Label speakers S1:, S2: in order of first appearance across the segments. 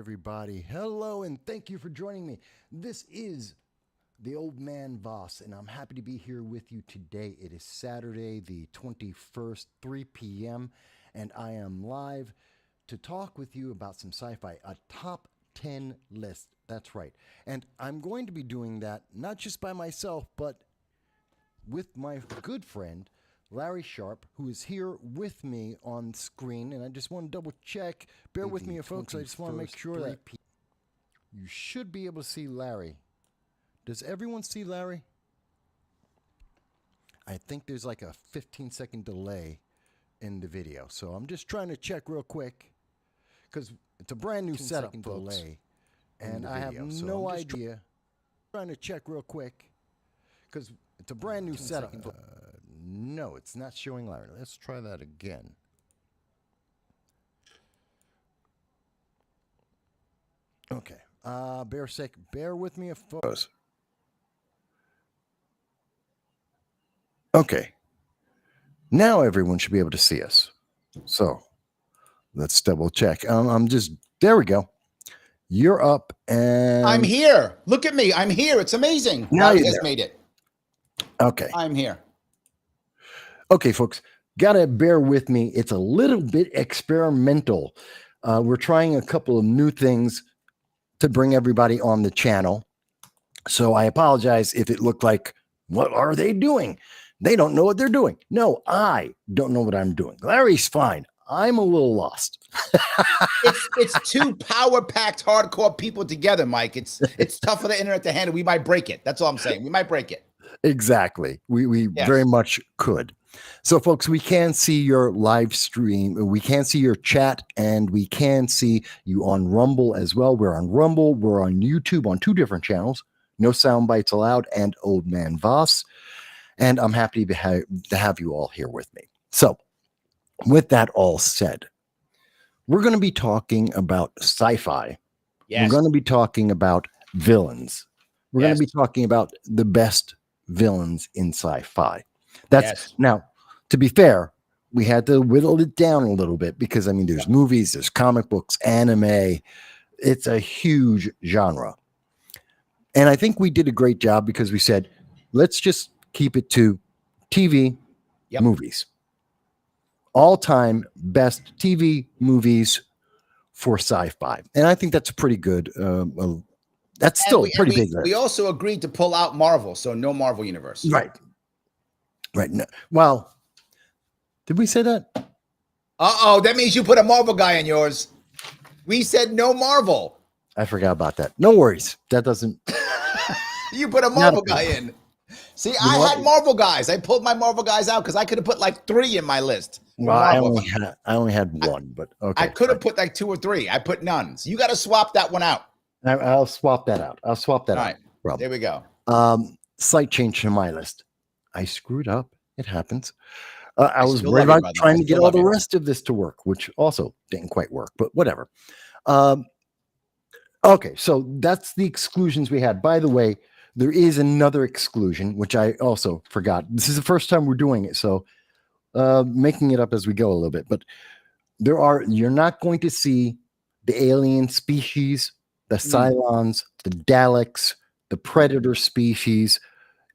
S1: everybody. Hello, and thank you for joining me. This is the Old Man Vass, and I'm happy to be here with you today. It is Saturday, the 21st, 3 p.m., and I am live to talk with you about some sci-fi, a top 10 list. That's right. And I'm going to be doing that not just by myself, but with my good friend, Larry Sharpe, who is here with me on screen. And I just want to double check. Bear with me, folks. I just want to make sure that you should be able to see Larry. Does everyone see Larry? I think there's like a 15-second delay in the video. So I'm just trying to check real quick because it's a brand new setup, folks. And I have no idea. Trying to check real quick because it's a brand new setup. No, it's not showing Larry. Let's try that again. Okay. Bear with me a folks. Okay. Now everyone should be able to see us. So let's double check. There we go. You're up and
S2: I'm here. Look at me. I'm here. It's amazing.
S1: Now you
S2: guys made it.
S1: Okay.
S2: I'm here.
S1: Okay, folks, gotta bear with me. It's a little bit experimental. We're trying a couple of new things to bring everybody on the channel. So I apologize if it looked like, what are they doing? They don't know what they're doing. No, I don't know what I'm doing. Larry's fine. I'm a little lost.
S2: It's two power-packed hardcore people together, Mike. It's tough for the internet to handle. We might break it. That's all I'm saying. We might break it.
S1: Exactly. We
S2: Yes.
S1: very much could. So, folks, we can see your live stream. We can see your chat, and we can see you on Rumble as well. We're on Rumble. We're on YouTube on two different channels. No sound bites allowed, and Old Man Vass. And I'm happy to have you all here with me. So, with that all said, we're going to be talking about sci-fi.
S2: Yes.
S1: We're going to be talking about villains. We're going to be talking about the best villains in sci-fi. Now, to be fair, we had to whittle it down a little bit because, I mean, there's movies, there's comic books, anime. It's a huge genre. And I think we did a great job because we said, let's just keep it to TV movies. All-time best TV movies for sci-fi. And I think that's pretty good. That's still pretty big.
S2: We also agreed to pull out Marvel, so no Marvel universe.
S1: Right. No, well, did we say that?
S2: Uh-oh, that means you put a Marvel guy in yours. We said no Marvel.
S1: I forgot about that. No worries. That doesn't.
S2: You put a Marvel guy in. See, I had Marvel guys. I pulled my Marvel guys out because I could have put like 3 in my list.
S1: Well, I only had one, but okay.
S2: I could have put like 2 or 3. I put none. So you got to swap that one out.
S1: I'll swap that out. All
S2: right. There we go.
S1: Slight change to my list. I screwed up. It happens. I was worried about trying to get all the rest of this to work, which also didn't quite work, but whatever. Okay, so that's the exclusions we had. By the way, there is another exclusion, which I also forgot. This is the first time we're doing it, so making it up as we go a little bit. But you're not going to see the alien species, the Cylons, the Daleks, the Predator species,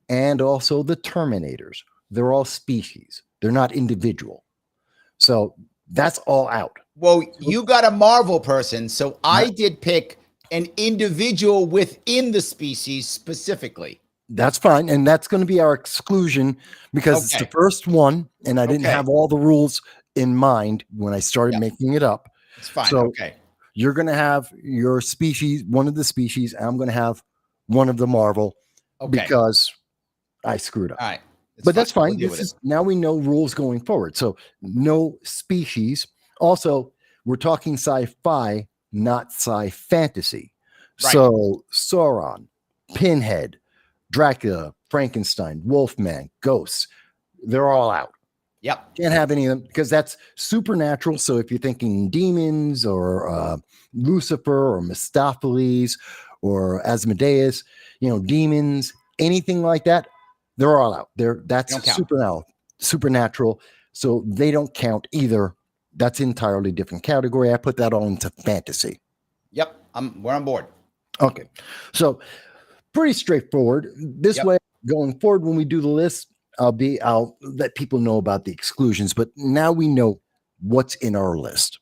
S1: and also the Terminators. They're all species. They're not individual. So that's all out.
S2: Well, you got a Marvel person, so I did pick an individual within the species specifically.
S1: That's fine. And that's going to be our exclusion because it's the first one, and I didn't have all the rules in mind when I started making it up.
S2: It's fine.
S1: So you're going to have your species, one of the species, and I'm going to have one of the Marvel because I screwed up.
S2: All right.
S1: But that's fine. Now we know rules going forward. So no species. Also, we're talking sci-fi, not sci-fantasy. Right. So Sauron, Pinhead, Dracula, Frankenstein, Wolfman, Ghosts, they're all out.
S2: Yep.
S1: Can't have any of them because that's supernatural. So if you're thinking demons or Lucifer or Mephistopheles or Asmodeus, demons, anything like that, they're all out. That's supernatural. So they don't count either. That's entirely different category. I put that all into fantasy.
S2: Yep. we're on board.
S1: Okay. So pretty straightforward. This way, going forward, when we do the list, I'll let people know about the exclusions, but now we know what's in our list.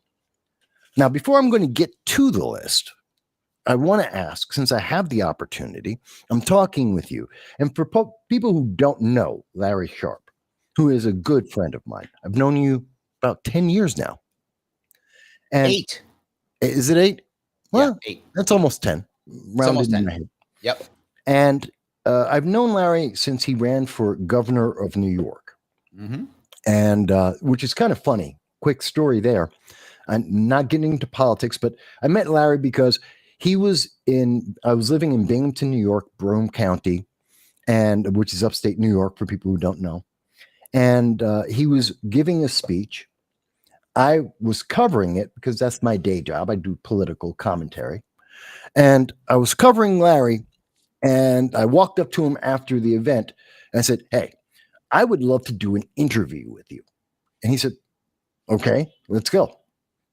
S1: Now, before I'm going to get to the list, I want to ask, since I have the opportunity, I'm talking with you. And for people who don't know Larry Sharpe, who is a good friend of mine, I've known you about 10 years now. And
S2: 8.
S1: Is it 8? Well,
S2: yeah, 8.
S1: That's almost 10.
S2: It's almost 10. Yep.
S1: And I've known Larry since he ran for governor of New York.
S2: Mm-hmm.
S1: And which is kind of funny. Quick story there. I'm not getting into politics, but I met Larry because I was living in Binghamton, New York, Broome County, and which is upstate New York for people who don't know. And he was giving a speech. I was covering it because that's my day job. I do political commentary. And I was covering Larry, and I walked up to him after the event and I said, "Hey, I would love to do an interview with you." And he said, "Okay, let's go."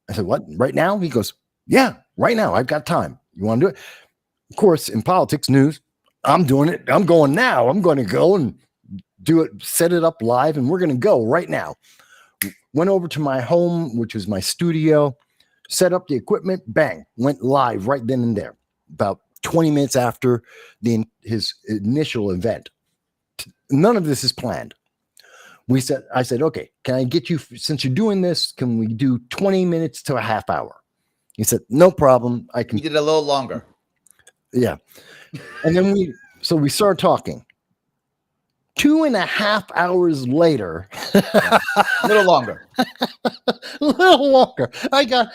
S1: I said, "What, right now?" He goes, "Yeah, right now. I've got time. You want to do it?" Of course, in politics news, I'm doing it. I'm going now. I'm going to go and do it, set it up live, and we're going to go right now. Went over to my home, which was my studio, set up the equipment, bang, went live right then and there. About 20 minutes after his initial event. None of this is planned. I said, "Okay, can I get you, since you're doing this, can we do 20 minutes to a half hour?" He said, "No problem. I can."
S2: We did a little longer.
S1: Yeah. And then we started talking. 2.5 hours later,
S2: a little longer.
S1: I got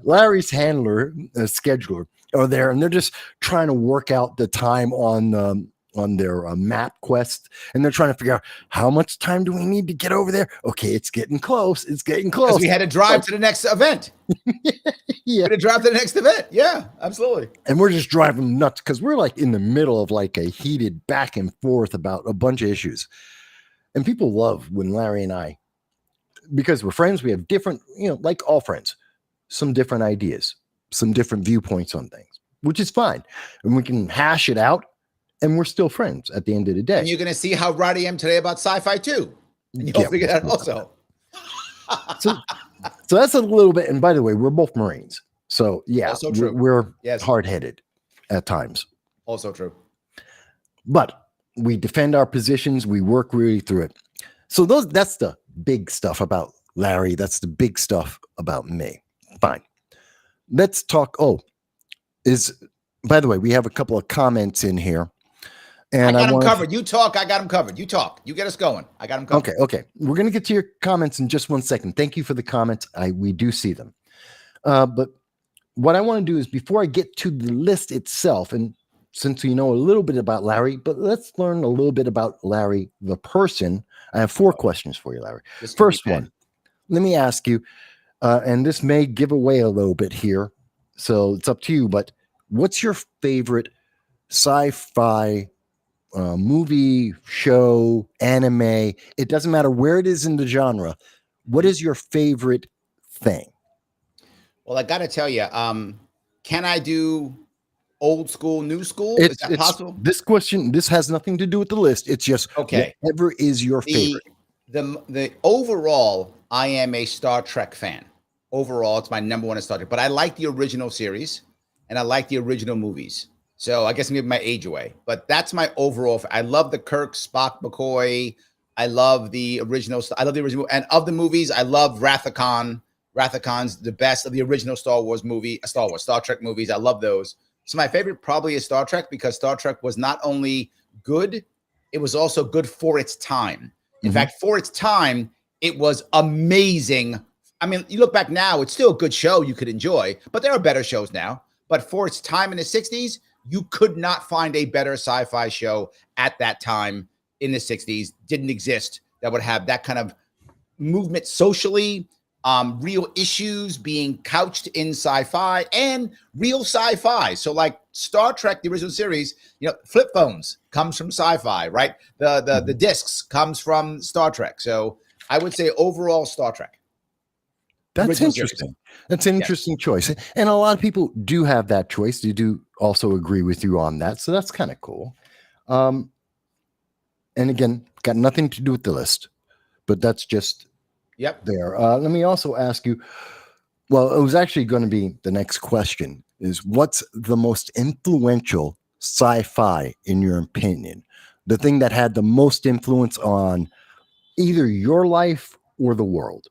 S1: Larry's handler, scheduler, are there, and they're just trying to work out the time on their map quest, and they're trying to figure out how much time do we need to get over there. Okay, it's getting close. It's getting close.
S2: We had to drive to the next event.
S1: Yeah,
S2: to drive to the next event. Yeah, absolutely.
S1: And we're just driving nuts because we're like in the middle of like a heated back and forth about a bunch of issues. And people love when Larry and I, because we're friends, we have different, like all friends, some different ideas, some different viewpoints on things, which is fine. And we can hash it out, and we're still friends at the end of the day.
S2: And you're going to see how right I am today about sci-fi too. And you'll figure that also.
S1: So that's a little bit. And by the way, we're both Marines. So yeah,
S2: also true.
S1: We're hard-headed at times.
S2: Also true.
S1: But we defend our positions. We work really through it. So that's the big stuff about Larry. That's the big stuff about me. Fine. Let's talk. By the way, we have a couple of comments in here. And
S2: I got them covered. You talk. I got them covered. You talk. You get us going. I got them covered.
S1: Okay. We're going to get to your comments in just 1 second. Thank you for the comments. We do see them. But what I want to do is, before I get to the list itself, and since we know a little bit about Larry, but let's learn a little bit about Larry, the person. I have 4 questions for you, Larry. First one, let me ask you, and this may give away a little bit here, so it's up to you, but what's your favorite sci-fi movie, show, anime? It doesn't matter where it is in the genre. What is your favorite thing?
S2: Well, I got to tell you, can I do old school, new school? Is that possible?
S1: This has nothing to do with the list. It's just whatever is your favorite.
S2: The overall, I am a Star Trek fan. Overall, it's my number 1 in Star Trek. But I like the original series, and I like the original movies. So I guess I'm giving my age away. But that's my overall. I love the Kirk, Spock, McCoy. I love the original. I love the original. And of the movies, I love Wrath of Khan. Wrath of Khan's the best of the original Star Trek movies. I love those. So my favorite probably is Star Trek, because Star Trek was not only good, it was also good for its time. In fact, for its time, it was amazing. I mean, you look back now, it's still a good show you could enjoy, but there are better shows now. But for its time in the 60s, you could not find a better sci-fi show at that time in the 60s. Didn't exist that would have that kind of movement socially, real issues being couched in sci-fi, and real sci-fi. So like Star Trek, the original series, flip phones comes from sci-fi, right? The discs comes from Star Trek. So I would say overall Star Trek.
S1: That's
S2: Original series.
S1: interesting. That's an
S2: Yes.
S1: interesting choice. And a lot of people do have that choice. They do also agree with you on that. So that's kind of cool. Um, and again, got nothing to do with the list, but that's just
S2: Yep.
S1: there. Let me also ask you, well, it was actually going to be the next question is what's the most influential sci-fi in your opinion? The thing that had the most influence on either your life or the world.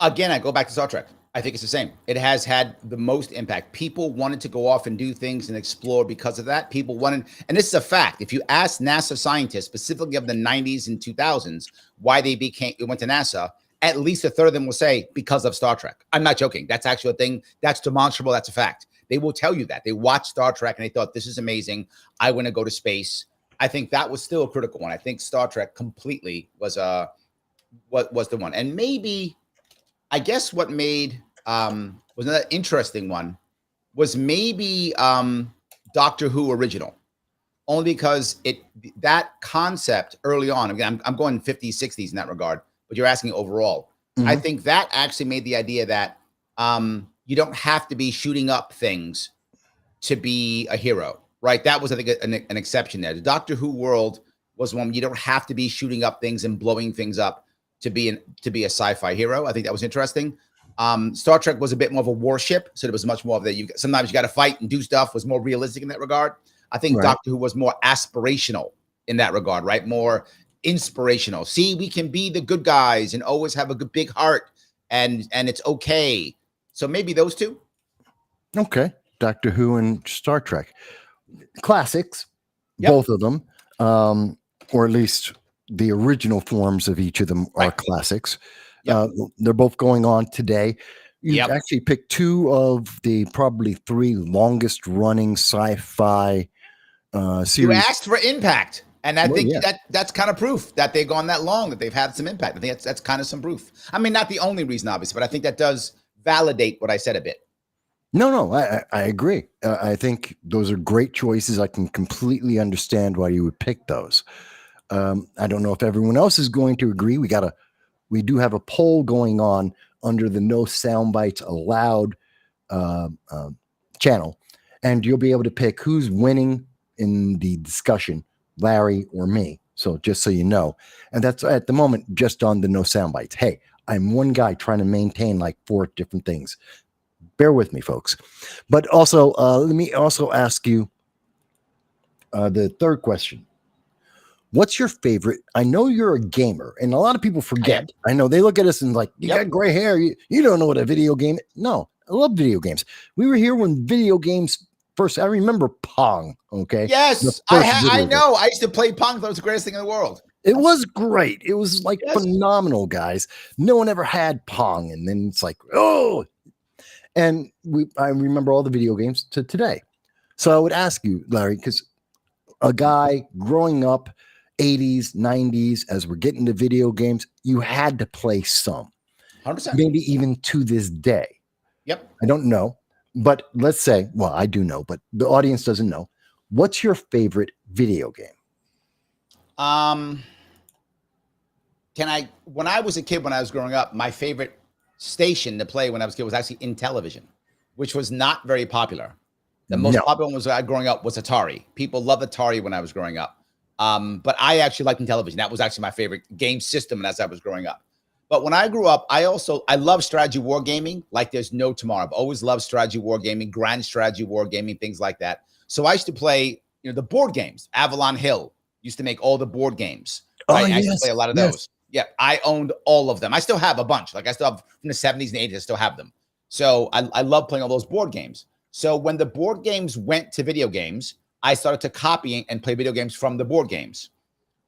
S2: Again, I go back to Star Trek. I think it's the same. It has had the most impact. People wanted to go off and do things and explore because of that. People wanted, and this is a fact. If you ask NASA scientists, specifically of the 90s and 2000s, why they went to NASA, at least a third of them will say because of Star Trek. I'm not joking. That's actually a thing. That's demonstrable. That's a fact. They will tell you that. They watched Star Trek and they thought, this is amazing. I want to go to space. I think that was still a critical one. I think Star Trek completely was the one. And maybe, I guess what made was another interesting one was maybe Doctor Who original, only because that concept early on. Again, I'm going 50s, 60s in that regard, but you're asking overall.
S1: Mhm.
S2: I think that actually made the idea that you don't have to be shooting up things to be a hero, right? That was, I think, an exception there. The Doctor Who world was one you don't have to be shooting up things and blowing things up to be a sci-fi hero. I think that was interesting. Star Trek was a bit more of a warship, so there was much more of that. Sometimes you got to fight and do stuff. Was more realistic in that regard. I think
S1: Right.
S2: Doctor Who was more aspirational in that regard, right? More inspirational. See, we can be the good guys and always have a good big heart, and it's okay. So maybe those two.
S1: Okay. Doctor Who and Star Trek. Classics,
S2: Yep.
S1: both of them, or at least the original forms of each of them are
S2: Right.
S1: classics.
S2: Yep.
S1: They're both going on today. You
S2: Yep.
S1: actually picked two of the probably three longest running sci-fi
S2: You
S1: series.
S2: asked for impact. And I
S1: Well,
S2: think
S1: yeah.
S2: that's kind of proof that they've gone that long, that they've had some impact. I think that's kind of some proof. I mean, not the only reason, obviously, but I think that does validate what I said a bit.
S1: No, I agree. I think those are great choices. I can completely understand why you would pick those. I don't know if everyone else is going to agree. We do have a poll going on under the No Sound Bites Allowed channel, and you'll be able to pick who's winning in the discussion, Larry or me. So just so you know, and that's at the moment just on the No Sound Bites. Hey, I'm one guy trying to maintain like 4 different things. Bear with me, folks. But also, let me also ask you the third question. What's your favorite? I know you're a gamer, and a lot of people forget. I know they look at us and like, you
S2: Yep.
S1: got gray hair. You don't know what a video game is. No, I love video games. We were here when video games first. I remember Pong. Okay.
S2: Yes,
S1: The first
S2: I
S1: video game.
S2: know. I used to play Pong. That was the greatest thing in the world.
S1: It was great. It was like
S2: Yes.
S1: phenomenal, guys. No one ever had Pong, and then it's like, oh. And I remember all the video games to today. So I would ask you, Larry, because a guy growing up 80s, 90s, as we're getting to video games, you had to play some,
S2: 100%.
S1: maybe even to this day.
S2: Yep.
S1: I don't know, but let's say, well, I do know, but the audience doesn't know. What's your favorite video game?
S2: When I was a kid, when I was growing up, my favorite station to play when I was a kid was actually in television, which was not very popular. The most popular one was growing up was Atari. People loved Atari when I was growing up. But I actually liked in television. That was actually my favorite game system as I was growing up. But when I grew up, I love strategy war gaming like there's no tomorrow. I've always loved strategy war gaming, grand strategy war gaming, things like that. So I used to play, the board games. Avalon Hill used to make all the board games. Right? I used to play a lot of those. Yeah, I owned all of them. I still have a bunch. Like I still have from the 70s and 80s, I still have them. So I love playing all those board games. So when the board games went to video games, I started to copy and play video games from the board games,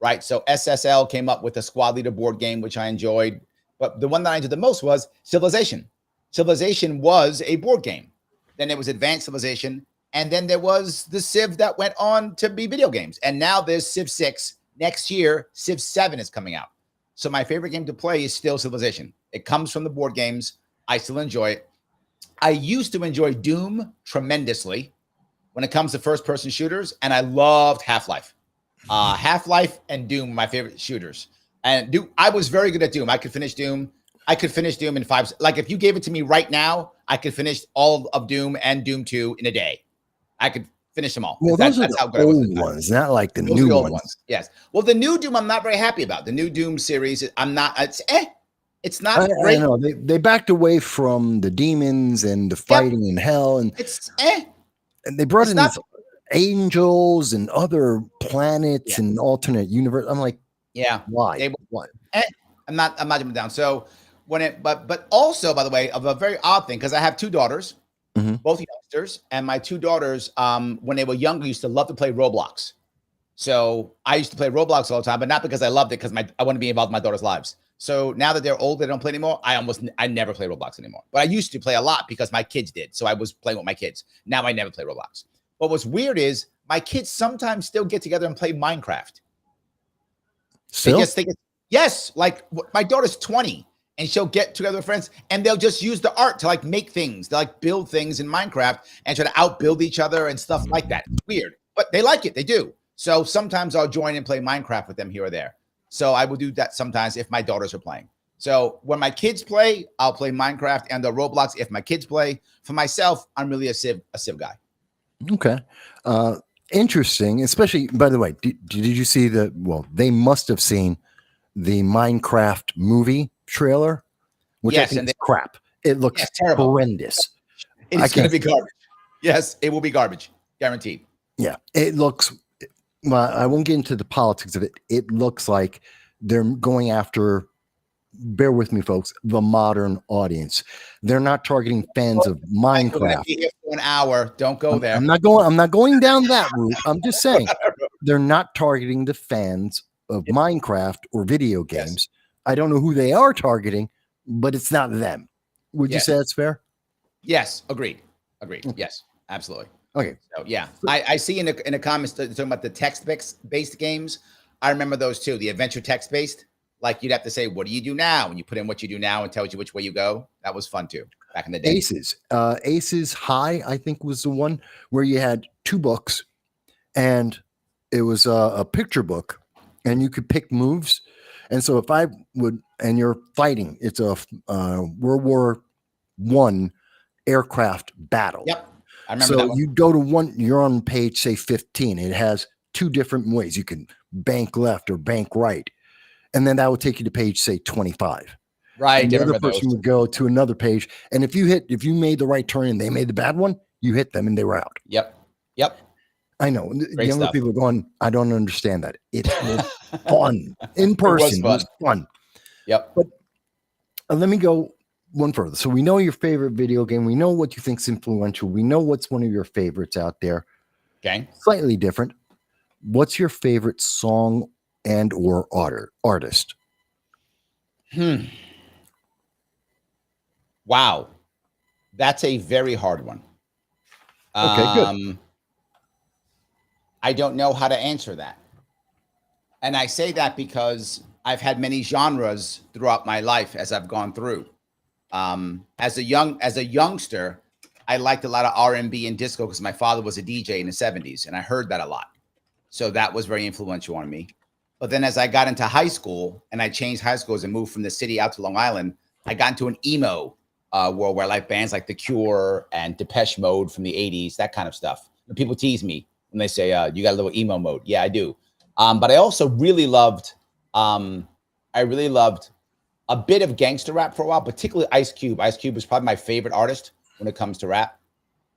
S2: right? So SSL came up with the Squad Leader board game, which I enjoyed. But the one that I enjoyed the most was Civilization. Civilization was a board game. Then there was Advanced Civilization. And then there was the Civ that went on to be video games. And now there's Civ 6. Next year, Civ 7 is coming out. So my favorite game to play is still Civilization. It comes from the board games. I still enjoy it. I used to enjoy Doom tremendously when it comes to first-person shooters, and I loved Half-Life. Half-Life and Doom, my favorite shooters. And Doom, I was very good at Doom. I could finish Doom. I could finish Doom in 5. Like if you gave it to me right now, I could finish all of Doom and Doom 2 in a day. I could finish them all.
S1: Well, those are
S2: That's
S1: the
S2: how good I was at
S1: old
S2: the time.
S1: ones, not like the
S2: Those are
S1: new
S2: the old
S1: ones.
S2: ones. Yes. Well, the new Doom, I'm not very happy about. The new Doom series, I'm not. It's not great.
S1: I know they backed away from the demons and the fighting in hell, and
S2: It's
S1: and they brought
S2: It's
S1: in
S2: not.
S1: these angels and other planets
S2: Yeah.
S1: and alternate universe. I'm like,
S2: Yeah.
S1: why?
S2: They,
S1: Why?
S2: I'm not jumping down. So but also, by the way, of a very odd thing, because I have 2 daughters,
S1: Mhm.
S2: both youngsters, and my 2 daughters, when they were younger, used to love to play Roblox. So I used to play Roblox all the time, but not because I loved it, because I want to be involved in my daughters' lives. So now that they're old, they don't play anymore. I never play Roblox anymore. But I used to play a lot because my kids did. So I was playing with my kids. Now I never play Roblox. But what's weird is my kids sometimes still get together and play Minecraft.
S1: Still?
S2: Yes, like my daughter's 20 and she'll get together with friends and they'll just use the art to like make things, to like build things in Minecraft and try to outbuild each other and stuff like that. It's weird, but they like it. They do. So sometimes I'll join and play Minecraft with them here or there. So I will do that sometimes if my daughters are playing. So when my kids play, I'll play Minecraft and the Roblox if my kids play. For myself, I'm really a Civ guy.
S1: Okay. Interesting. Especially, by the way, did you see they must have seen the Minecraft movie trailer, which
S2: Yes,
S1: I think
S2: and
S1: is crap. It looks
S2: terrible.
S1: horrendous.
S2: It's going to be garbage. Yes, it will be garbage. Guaranteed.
S1: Yeah. It looks, well, I won't get into the politics of it. It looks like they're going after, bear with me, folks, the modern audience. They're not targeting fans of Minecraft.
S2: We're going to be here for an hour. Don't go there.
S1: I'm not going down that route. I'm just saying they're not targeting the fans of Minecraft or video games.
S2: Yes.
S1: I don't know who they are targeting, but it's not them. Would you say that's fair?
S2: Yes, agreed. Yes, absolutely.
S1: Okay.
S2: So yeah, I see in the comments talking about the text-based games. I remember those too. The adventure text-based, like you'd have to say, "What do you do now?" and you put in what you do now and tells you which way you go. That was fun too back in the day.
S1: Aces High, I think, was the one where you had 2 books, and it was a picture book, and you could pick moves. And so if I would, and you're fighting, it's a World War I aircraft battle.
S2: Yep. I remember that one.
S1: You go to one, you're on page, say 15. It has 2 different ways. You can bank left or bank right. And then that would take you to page, say 25.
S2: Right.
S1: And the other person would go to another page. And if you made the right turn and they made the bad one, you hit them and they were out.
S2: Yep.
S1: I know. The younger people are going, I don't understand that. It was fun. In person. It was fun.
S2: Yep.
S1: But let me go one further. So we know your favorite video game. We know what you think's influential. We know what's one of your favorites out there.
S2: Okay.
S1: Slightly different. What's your favorite song and or artist?
S2: Wow. That's a very hard one.
S1: Okay, good.
S2: I don't know how to answer that. And I say that because I've had many genres throughout my life as I've gone through. As a youngster, I liked a lot of R&B and disco because my father was a DJ in the 70s and I heard that a lot. So that was very influential on me. But then as I got into high school and I changed high schools and moved from the city out to Long Island, I got into an emo world where I like bands like The Cure and Depeche Mode from the 80s, that kind of stuff. And people tease me when they say, you got a little emo mode. Yeah, I do. But I also really loved a bit of gangster rap for a while, particularly Ice Cube. Ice Cube is probably my favorite artist when it comes to rap.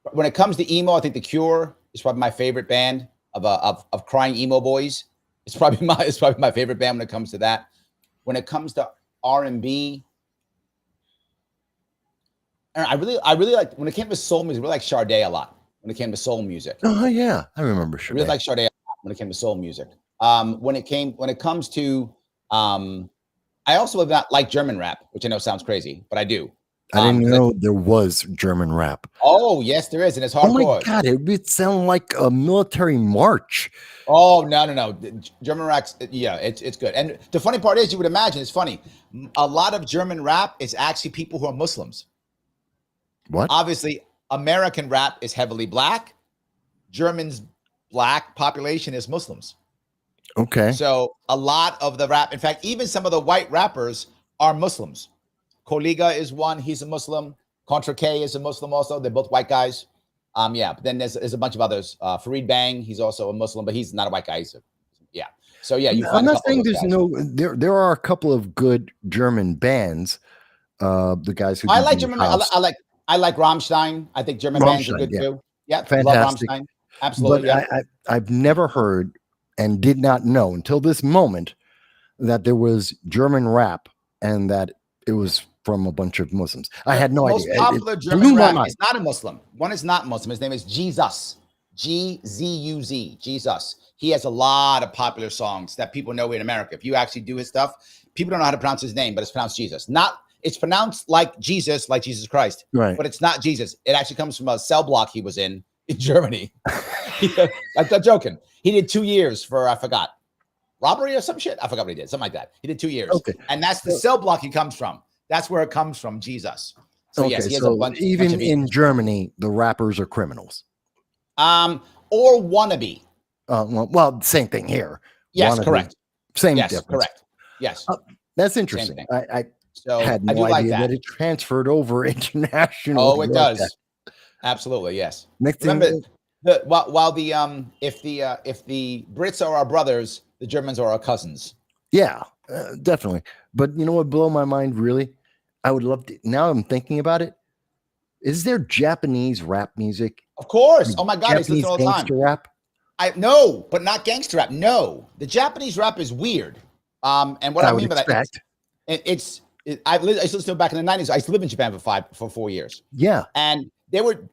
S2: But when it comes to emo, I think The Cure is probably my favorite band of crying emo boys. It's probably my favorite band when it comes to that. When it comes to R&B, and I really like, when it came to soul music, I really like Sade a lot. When it came to soul music,
S1: Oh yeah, I remember Sade.
S2: I really like Sade a lot when it came to soul music. When it comes to, I also have not like German rap, which I know sounds crazy, but I do.
S1: I didn't know there was German rap.
S2: Oh yes, there is, and it's hardcore.
S1: Oh my god, it would sound like a military march.
S2: Oh no, German rap, yeah, it's good. And the funny part is, you would imagine, it's funny. A lot of German rap is actually people who are Muslims.
S1: What?
S2: Obviously, American rap is heavily black. German's black population is Muslims.
S1: Okay.
S2: So a lot of the rap, in fact, even some of the white rappers are Muslims. Koliga is one. He's a Muslim. Contra K is a Muslim also. They're both white guys. Yeah, but then there's a bunch of others. Fareed Bang, he's also a Muslim, but he's not a white guy. Yeah. So yeah, you find
S1: I'm
S2: a
S1: not
S2: couple
S1: saying
S2: of those
S1: there's
S2: guys.
S1: no there are a couple of good German bands. The guys who
S2: I
S1: do
S2: like
S1: the
S2: German.
S1: house.
S2: I like Rammstein. I think German bands are
S1: Rammstein,
S2: good
S1: yeah,
S2: too. Yeah, love
S1: fantastic.
S2: Rammstein. Absolutely.
S1: But
S2: Yeah.
S1: I've never heard and did not know until this moment that there was German rap and that it was from a bunch of Muslims. I
S2: The
S1: had no
S2: most
S1: idea.
S2: popular
S1: It
S2: German
S1: blew my
S2: rap
S1: mind.
S2: is not a Muslim. One is not Muslim. His name is Jesus. Gzuz. Jesus. He has a lot of popular songs that people know in America. If you actually do his stuff, people don't know how to pronounce his name, but it's pronounced Jesus. It's pronounced like Jesus Christ,
S1: Right.
S2: but it's not Jesus. It actually comes from a cell block he was in Germany. I'm not joking. He did 2 years for, I forgot, robbery or some shit. I forgot what he did. Something like that. He did 2 years.
S1: Okay.
S2: And that's the cell block he comes from. That's where it comes from, Jesus. So
S1: Okay,
S2: yes, he has
S1: so
S2: a bunch
S1: even
S2: of
S1: in Germany, the rappers are criminals.
S2: Or wannabe.
S1: Well, same thing here.
S2: Yes,
S1: Wannabe,
S2: correct.
S1: Same
S2: Yes,
S1: difference.
S2: correct. Yes.
S1: That's interesting. I
S2: So
S1: had
S2: I
S1: no
S2: do like
S1: idea that
S2: that.
S1: it transferred over internationally.
S2: Oh, it
S1: like that.
S2: does. Absolutely, yes.
S1: Next
S2: Remember,
S1: thing,
S2: while the if the Brits are our brothers, the Germans are our cousins.
S1: yeah, definitely. But you know what blew my mind really? I would love to. Now I'm thinking about it. Is there Japanese rap music?
S2: Of course. Oh my God, I
S1: Japanese
S2: listen all the time.
S1: gangster rap?
S2: No, but not gangster rap. No, the Japanese rap is weird. And what I mean by that, I used to listen to it back in the 90s. I used to live in Japan for 4 years.
S1: Yeah,
S2: and they would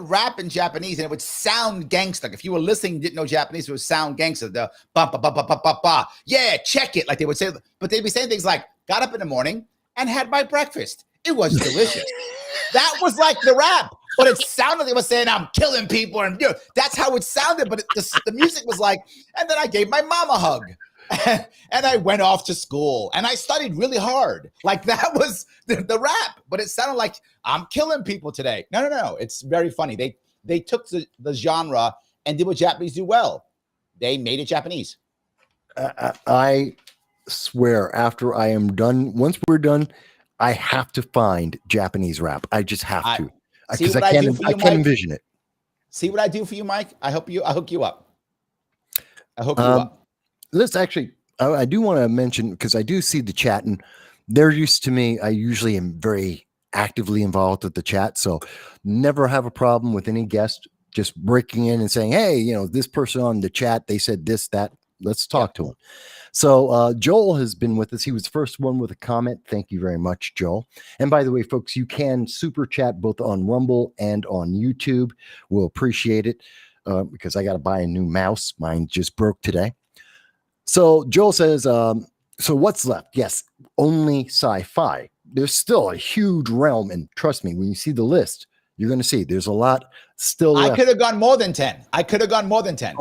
S2: rap in Japanese, and it would sound gangster. Like if you were listening, didn't know Japanese, it would sound gangster. The ba ba ba ba ba ba ba. Yeah, check it. Like they would say, but they'd be saying things like, "Got up in the morning and had my breakfast. It was delicious." That was like the rap, but it sounded like they were saying, "I'm killing people," and that's how it sounded. But the music was like, and then I gave my mom a hug. And I went off to school and I studied really hard. Like that was the rap, but it sounded like I'm killing people today. No. It's very funny. They took the genre and did what Japanese do well. They made it Japanese.
S1: I swear, after I am done, once we're done, I have to find Japanese rap. I just have to, because I can't envision it.
S2: See what I do for you, Mike? I hook you up. I hook you up.
S1: Let's actually, I do want to mention, because I do see the chat, and they're used to me. I usually am very actively involved with the chat, so never have a problem with any guest just breaking in and saying, "Hey, this person on the chat, they said this, that. Let's talk to him." So Joel has been with us. He was the first one with a comment. Thank you very much, Joel. And by the way, folks, you can super chat both on Rumble and on YouTube. We'll appreciate it, because I got to buy a new mouse. Mine just broke today. So Joel says, so what's left? Yes, only sci-fi. There's still a huge realm. And trust me, when you see the list, you're going to see there's a lot still left.
S2: I could have gone more than 10.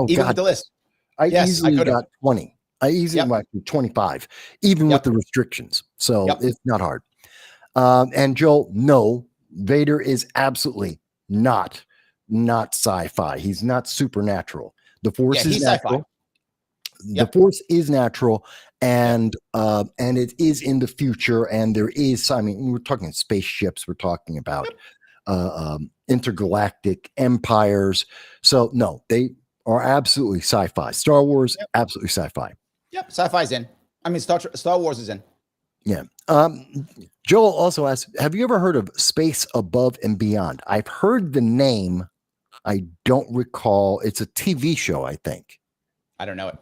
S2: Even with the list.
S1: I easily got 20. I easily went to 25, even with the restrictions. So it's not hard. And Joel, no, Vader is absolutely not sci-fi. He's not supernatural. The Force is natural.
S2: Sci-fi.
S1: The Force is natural, and it is in the future, and there is, I mean, we're talking spaceships, we're talking about intergalactic empires. So no, they are absolutely sci-fi. Star Wars, absolutely sci-fi.
S2: Yep, sci-fi's in. I mean, Star Wars is in.
S1: Yeah. Joel also asks, have you ever heard of Space Above and Beyond? I've heard the name. I don't recall. It's a TV show, I think.
S2: I don't know it.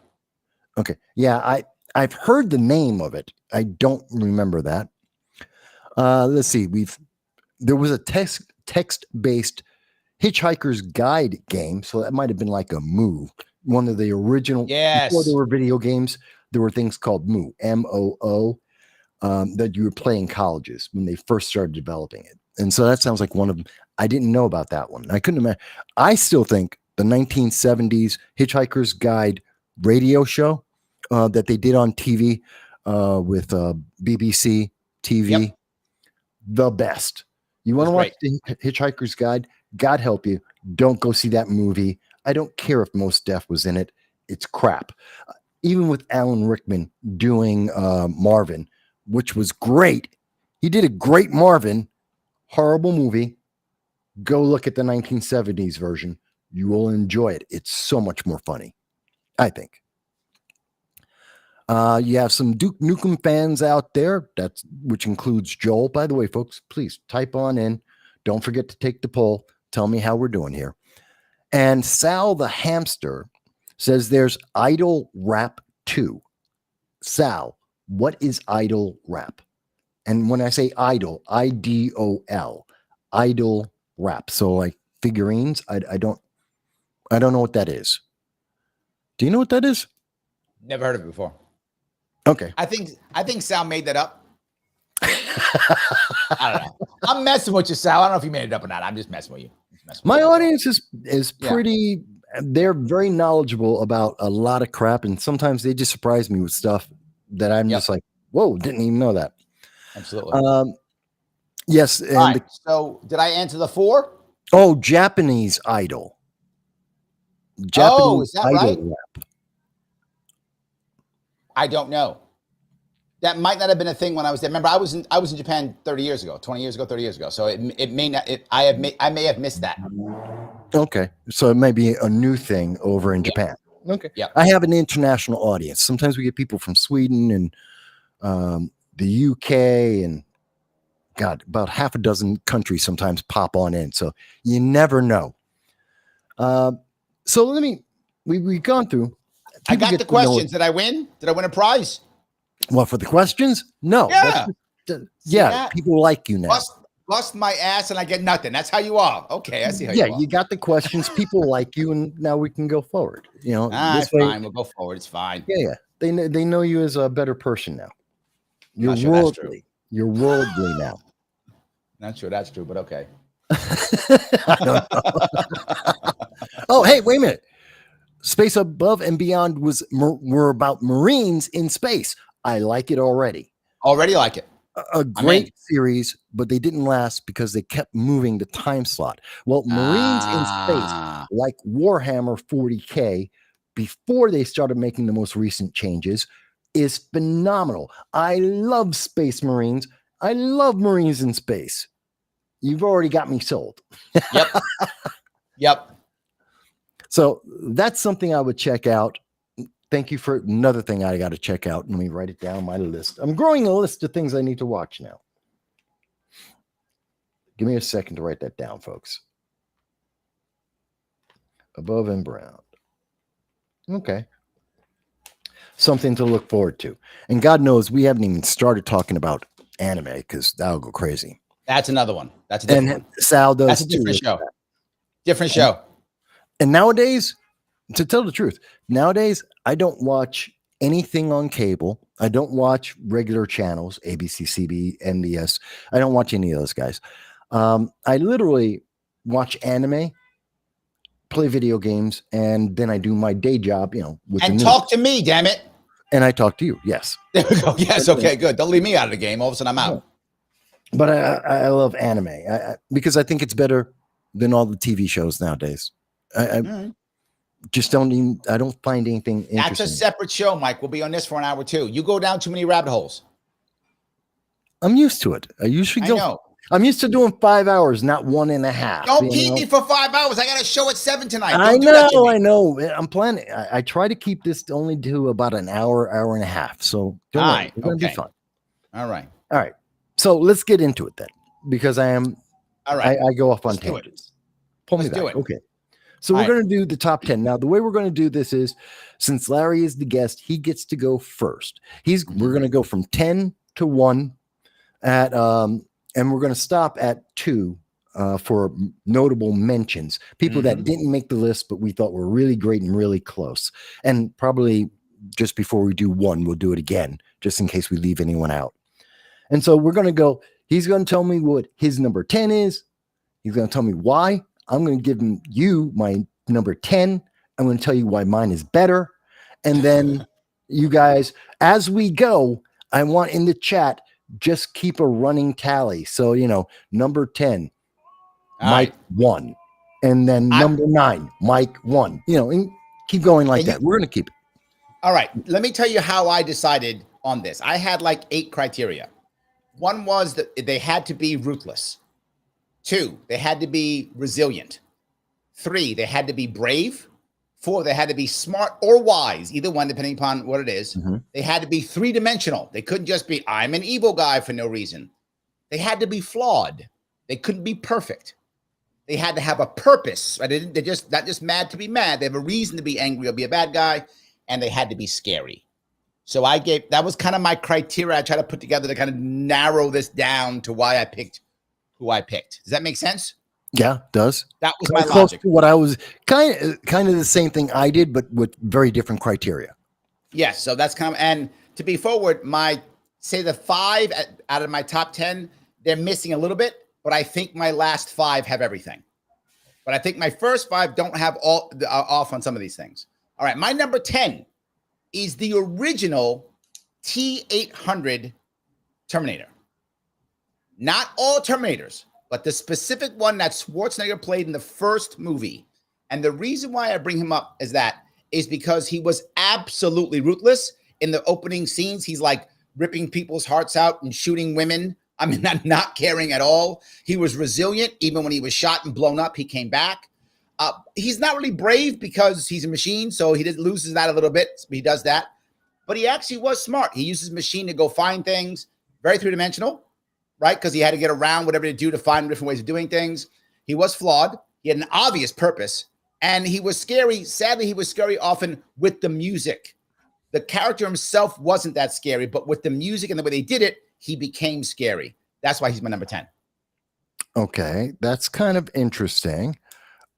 S1: Okay. Yeah, I've heard the name of it. I don't remember that. Let's see. There was a text-based Hitchhiker's Guide game, so that might have been like a Moo, one of the original.
S2: Yes.
S1: Before there were video games, there were things called Moo, MOO, that you would play in colleges when they first started developing it. And so that sounds like one of them. I didn't know about that one. I couldn't imagine. I still think the 1970s Hitchhiker's Guide radio show that they did on TV with BBC TV, the best. You want to watch the Hitchhiker's Guide? God help you. Don't go see that movie. I don't care if Mos Def was in it. It's crap. Even with Alan Rickman doing Marvin, which was great, He did a great Marvin, horrible movie. Go look at the 1970s version. You will enjoy it. It's so much more funny, I think. You have some Duke Nukem fans out there, which includes Joel. By the way, folks, please type on in. Don't forget to take the poll. Tell me how we're doing here. And Sal the Hamster says there's Idol Rap 2. Sal, what is Idol Rap? And when I say idol, IDOL, Idol Rap. So like figurines, I don't know what that is. Do you know what that is?
S2: Never heard of it before.
S1: Okay.
S2: I think Sal made that up. I don't know. I'm messing with you, Sal. I don't know if you made it up or not. I'm just messing with you.
S1: My audience is pretty. They're very knowledgeable about a lot of crap, and sometimes they just surprise me with stuff that I'm just like, whoa, didn't even know that.
S2: Absolutely.
S1: Yes. And
S2: right. So did I answer the 4?
S1: Oh, Japanese Idol.
S2: Is that right?
S1: Rap.
S2: I don't know. That might not have been a thing when I was there. Remember, I was in Japan 30 years ago, 20 years ago, 30 years ago. So it may not. I may have missed that.
S1: Okay, so it may be a new thing over in Japan. Okay.
S2: Yeah.
S1: I have an international audience. Sometimes we get people from Sweden and the UK and God, about half a dozen countries sometimes pop on in. So you never know. So we've gone through.
S2: I got the questions. Did I win? Did I win a prize?
S1: Well, for the questions? No.
S2: Yeah.
S1: People like you now.
S2: Bust my ass and I get nothing. That's how you are. Okay, I see how you are.
S1: Yeah, you got the questions. People like you, and now we can go forward. You know,
S2: this way, fine. We'll go forward. It's fine.
S1: Yeah. They know you as a better person now. You're
S2: worldly.
S1: You're worldly now.
S2: Not sure that's true, but okay.
S1: I don't know. Oh, hey, wait a minute. Space Above and Beyond were about Marines in space. I like it already.
S2: Already like it.
S1: A great series, but they didn't last because they kept moving the time slot. Well, Marines in space, like Warhammer 40K, before they started making the most recent changes, is phenomenal. I love Space Marines. I love Marines in space. You've already got me sold.
S2: Yep.
S1: So that's something I would check out. Thank you for another thing I got to check out. Let me write it down on my list. I'm growing a list of things I need to watch now. Give me a second to write that down, folks. Above and Beyond. Okay. Something to look forward to. And God knows we haven't even started talking about anime because that'll go crazy.
S2: That's another one. That's a different one.
S1: Sal does.
S2: That's a different show. Different show.
S1: And nowadays, to tell the truth, nowadays I don't watch anything on cable. I don't watch regular channels, ABC, CB, NBS. I don't watch any of those guys. I literally watch anime, play video games, and then I do my day job,
S2: and talk to me, damn it.
S1: And I talk to you. Yes.
S2: There we go. Yes. Okay, good. Don't leave me out of the game. All of a sudden I'm out.
S1: But I love anime because I think it's better than all the TV shows nowadays. I just I don't find anything interesting.
S2: That's a separate show, Mike. We'll be on this for an hour too. You go down too many rabbit holes.
S1: I'm used to it. I usually go.
S2: Know.
S1: I'm used to doing 5 hours, not 1.5.
S2: Don't keep me for 5 hours. I got a show at 7 tonight.
S1: I know. I'm planning. I try to keep this only to about an hour, hour and a half. So don't worry. It's going to be fun.
S2: All right.
S1: So let's get into it then, because I am.
S2: All right.
S1: I go off on tangents. Pull me back. Okay. So we're going to do the top 10. Now, the way we're going to do this is, since Larry is the guest, he gets to go first. We're going to go from 10 to 1 and we're going to stop at 2 for notable mentions. People that didn't make the list, but we thought were really great and really close. And probably just before we do 1, we'll do it again, just in case we leave anyone out. And so we're going to go, he's going to tell me what his number 10 is. He's going to tell me why. I'm going to give you my number 10. I'm going to tell you why mine is better. And then you guys, as we go, I want in the chat, just keep a running tally. So, number 10, Mike 1. And then number 9, Mike 1. And keep going like that. We're going to keep it.
S2: All right. Let me tell you how I decided on this. I had like 8 criteria. One was that they had to be ruthless. 2, they had to be resilient. 3, they had to be brave. 4, they had to be smart or wise, either one, depending upon what it is.
S1: Mm-hmm.
S2: They had to be three-dimensional. They couldn't just be, I'm an evil guy for no reason. They had to be flawed. They couldn't be perfect. They had to have a purpose. Right? They're just not just mad to be mad. They have a reason to be angry or be a bad guy, and they had to be scary. So that was kind of my criteria I tried to put together to kind of narrow this down to why I picked who I picked. Does that make sense?
S1: Yeah, it does.
S2: That was my
S1: close
S2: logic.
S1: to what I was kind of the same thing I did, but with very different criteria.
S2: Yes, so that's kind of, and to be forward, the 5 out of my top 10, they're missing a little bit, but I think my last 5 have everything. But I think my first 5 don't have all off on some of these things. All right, my number 10 is the original T-800 Terminator. Not all Terminators, but the specific one that Schwarzenegger played in the first movie. And the reason why I bring him up is because he was absolutely ruthless. In the opening scenes, he's like ripping people's hearts out and shooting women. I mean, not caring at all. He was resilient. Even when he was shot and blown up, he came back. He's not really brave because he's a machine, so he loses that a little bit. He does that. But he actually was smart. He uses machine to go find things. Very three-dimensional, right? Because he had to get around whatever to do to find different ways of doing things. He was flawed. He had an obvious purpose. And he was scary. Sadly, he was scary often with the music. The character himself wasn't that scary, but with the music and the way they did it, he became scary. That's why he's my number 10.
S1: Okay, that's kind of interesting.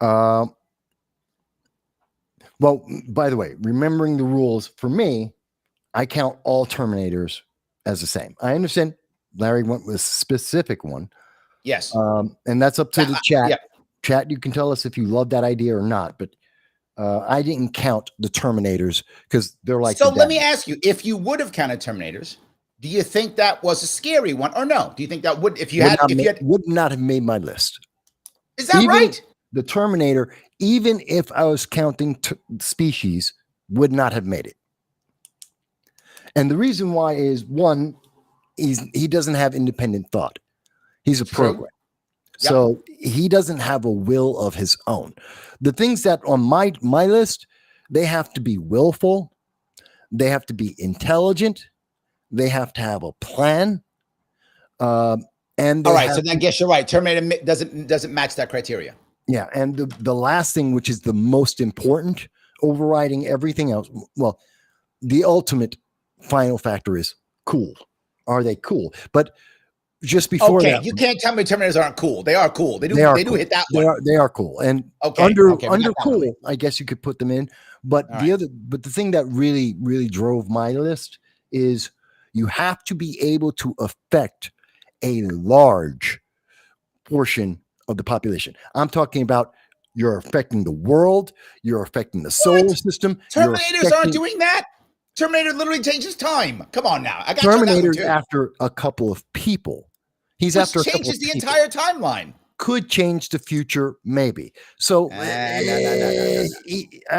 S1: Well, by the way, remembering the rules for me, I count all Terminators as the same. I understand Larry went with a specific one.
S2: Yes.
S1: And that's up to the chat.
S2: Yeah.
S1: Chat, you can tell us if you love that idea or not, but I didn't count the Terminators because they're like.
S2: So let me ask you, if you would have counted Terminators, do you think that was a scary one or no? Do you think that would, would
S1: not have made my list?
S2: Is that right?
S1: The Terminator, even if I was counting species, would not have made it. And the reason why is, one, he doesn't have independent thought. He's a program. Yep. So he doesn't have a will of his own. The things that on my list, they have to be willful. They have to be intelligent. They have to have a plan. And
S2: all right, so then I guess you're right. Terminator doesn't match that criteria.
S1: Yeah, and the last thing, which is the most important, overriding everything else, well, the ultimate final factor is cool. Are they cool? But just before that,
S2: you can't tell me Terminators aren't cool. They are cool. They do
S1: cool.
S2: Hit that one.
S1: They are cool. And under cool, I guess you could put them in. But the thing that really, really drove my list is you have to be able to affect a large portion of the population. I'm talking about you're affecting the world, you're affecting the solar system.
S2: Terminators aren't doing that. Terminator literally changes time. Come on now. I got
S1: Terminator's after a couple of people. He's after a couple of people.
S2: Changes the entire timeline.
S1: Could change the future, maybe. So I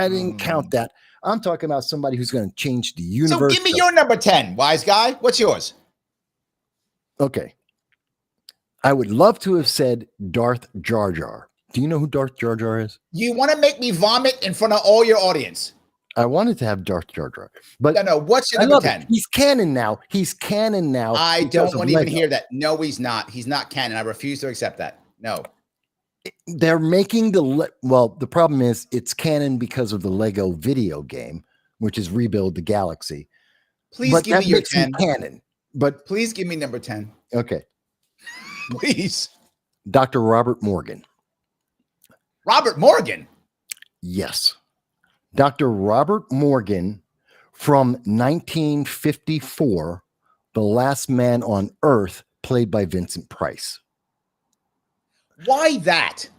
S1: didn't count that. I'm talking about somebody who's going to change the universe.
S2: So give me your number 10, wise guy. What's yours?
S1: Okay. I would love to have said Darth Jar Jar. Do you know who Darth Jar Jar is?
S2: You want to make me vomit in front of all your audience.
S1: I wanted to have Darth Jar Jar. But
S2: no, what's your number 10?
S1: He's canon now.
S2: I don't want to even hear that. No, he's not. He's not canon. I refuse to accept that. No.
S1: They're making the problem is it's canon because of the Lego video game, which is Rebuild the Galaxy.
S2: Please give me your 10.
S1: Canon. But
S2: please give me number 10.
S1: Okay.
S2: Please.
S1: Dr. Robert Morgan.
S2: Robert Morgan?
S1: Yes. Dr. Robert Morgan from 1954, The Last Man on Earth, played by Vincent Price.
S2: Why that?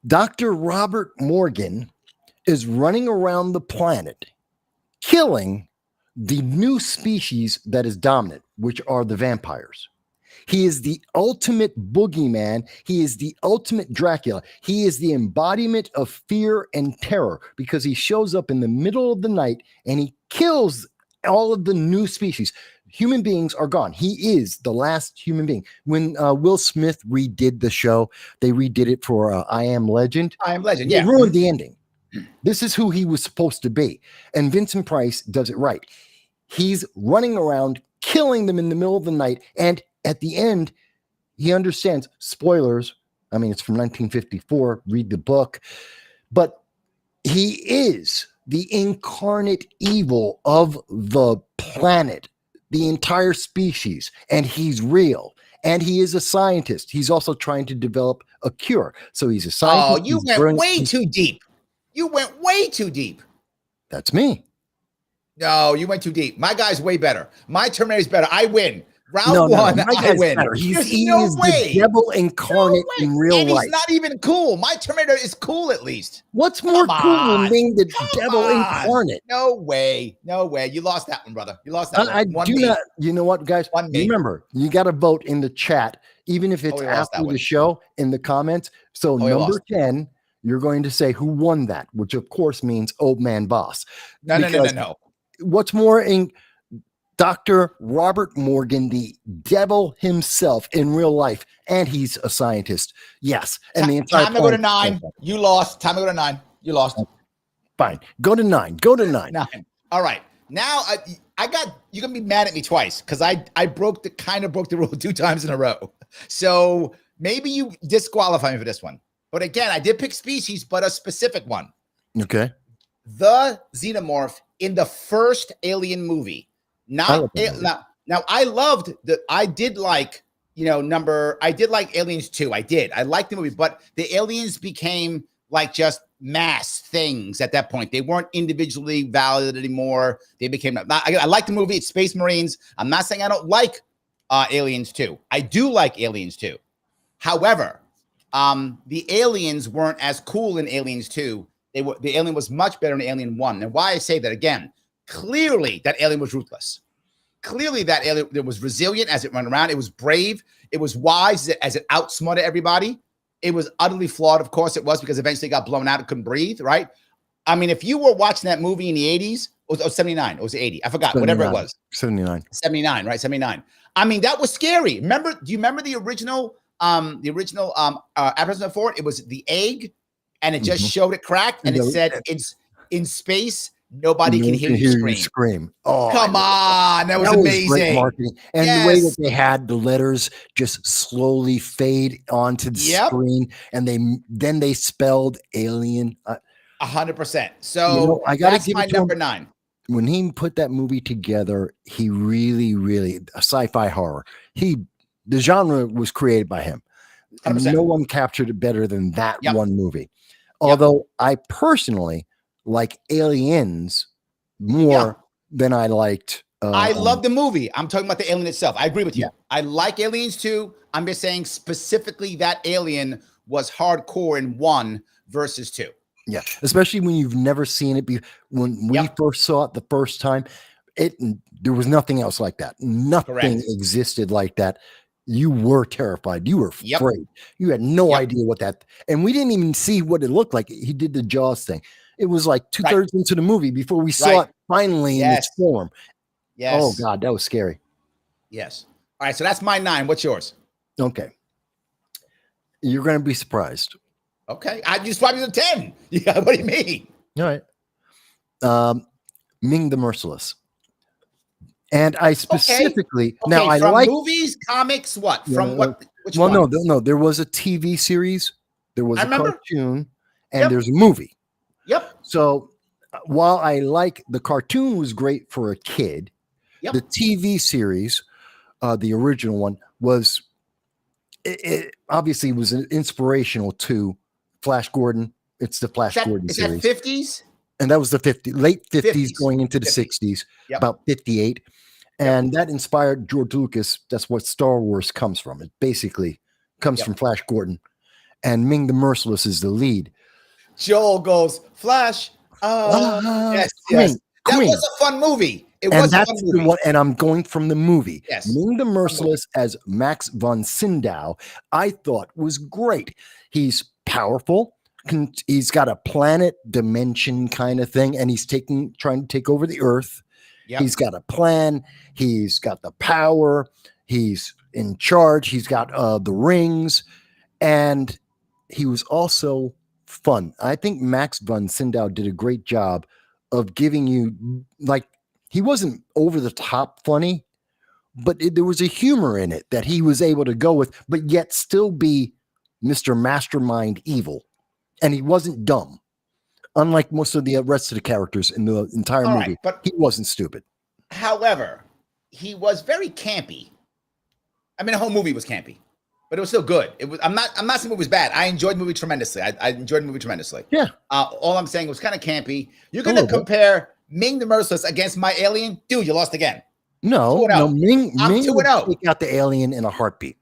S1: Dr. Robert Morgan is running around the planet, killing the new species that is dominant, which are the vampires. He is the ultimate boogeyman. He is the ultimate Dracula. He is the embodiment of fear and terror because he shows up in the middle of the night and he kills all of the new species. human beings are gone. He is the last human being. When Will Smith redid the show, they redid it for I Am Legend.
S2: I Am Legend,
S1: They
S2: yeah.
S1: ruined the ending. This is who he was supposed to be. And Vincent Price does it right. He's running around, killing them in the middle of the night. And at the end, he understands, spoilers, I mean, it's from 1954, read the book, but he is the incarnate evil of the planet, the entire species, and he's real. And he is a scientist. He's also trying to develop a cure. So he's a scientist.
S2: Oh, you went way too deep. You went way too deep.
S1: That's me.
S2: No, you went too deep. My guy's way better. My Terminator's better. I win. Round one, I win.
S1: He is the devil incarnate in real life.
S2: And he's not even cool. My Terminator is cool at least.
S1: What's more cool than being the devil incarnate?
S2: No way. No way. You lost that one, brother. You lost that one.
S1: I do not. You know what, guys? Remember, you got to vote in the chat, even if it's after the show, in the comments. So number 10, you're going to say who won that, which of course means Old Man Vass.
S2: No.
S1: What's more in Dr. Robert Morgan, the devil himself in real life, and he's a scientist. Yes. And the entire
S2: time to go to 9. You lost. Time to go to 9. You lost.
S1: Fine. Go to 9. Go to 9.
S2: 9. All right. Now I got, you're gonna be mad at me twice because I broke the rule 2 times in a row. So maybe you disqualify me for this one. But again, I did pick species, but a specific one.
S1: Okay.
S2: The xenomorph in the first Alien movie. Now I loved I did like Aliens 2. I liked the movie, but the aliens became like just mass things at that point. They weren't individually valid anymore. They became, I like the movie. It's Space Marines. I'm not saying I don't like Aliens 2. I do like Aliens 2. However, the aliens weren't as cool in Aliens 2. The alien was much better in Alien 1. And why I say that again, clearly that alien was ruthless. Clearly that alien was resilient as it ran around. It was brave. It was wise as it outsmarted everybody. It was utterly flawed. Of course it was, because eventually it got blown out. It couldn't breathe, right? I mean, if you were watching that movie in the 80s, it was 79, it was 80. I forgot, 79, whatever it was.
S1: 79.
S2: 79, right? 79. I mean, that was scary. Do you remember the original advertisement for it? It was the egg, and it just showed it cracked, and it said, "It's in space. Nobody can hear you scream." Oh, come on. That was amazing.
S1: Great marketing. And the way that they had the letters just slowly fade onto the screen, and then they spelled alien.
S2: 100%. So
S1: I got to give
S2: my
S1: it to
S2: number
S1: him.
S2: 9.
S1: When he put that movie together, he really, a sci-fi horror. The genre was created by him. And
S2: 100%.
S1: no one captured it better than that one movie. Although I personally like Aliens more than I liked.
S2: I love the movie. I'm talking about the alien itself. I agree with you. I like Aliens too. I'm just saying specifically that alien was hardcore in 1 versus 2.
S1: Yeah, especially when you've never seen it. When we first saw it the first time, there was nothing else like that. Nothing existed like that. You were terrified. You were afraid. You had no idea what that, and we didn't even see what it looked like. He did the Jaws thing. It was like 2/3 into the movie before we saw it finally in its form.
S2: Yes.
S1: Oh God, that was scary.
S2: Yes. All right. So that's my 9. What's yours?
S1: Okay. You're going to be surprised.
S2: Okay. I just swapped you to 10. Yeah. What do you mean?
S1: All right. Ming the Merciless. And I specifically now I
S2: from
S1: like
S2: movies, comics, what? From what? Which
S1: well,
S2: one?
S1: no. There was a TV series, there was a cartoon, and there's a movie.
S2: Yep.
S1: So while I like the cartoon was great for a kid, the TV series, the original one, was it obviously was inspirational to Flash Gordon. It's the Flash Gordon series.
S2: Is that 50s?
S1: And that was the late 50s going into the 60s, about 58. And that inspired George Lucas. That's what Star Wars comes from. It basically comes from Flash Gordon. And Ming the Merciless is the lead.
S2: Joel goes, Flash. Yes. That was a fun movie.
S1: And I'm going from the movie. Yes. Ming the Merciless as Max von Sydow, I thought was great. He's powerful. He's got a planet dimension kind of thing, and he's trying to take over the Earth.
S2: Yep.
S1: He's got a plan. He's got the power. He's in charge. He's got the rings, and he was also fun. I think Max von Sydow did a great job of giving you, like, he wasn't over the top funny, but there was a humor in it that he was able to go with, but yet still be Mr. Mastermind evil. And he wasn't dumb. Unlike most of the rest of the characters in the entire movie,
S2: right, but
S1: he wasn't stupid.
S2: However, he was very campy. I mean, the whole movie was campy, but it was still good. It was. I'm not saying the movie was bad. I enjoyed the movie tremendously. I enjoyed the movie tremendously.
S1: Yeah.
S2: All I'm saying was kind of campy. You're going to compare Ming the Merciless against my alien, dude. You lost again.
S1: No. Ming would
S2: 2-0.
S1: take out the alien in a heartbeat.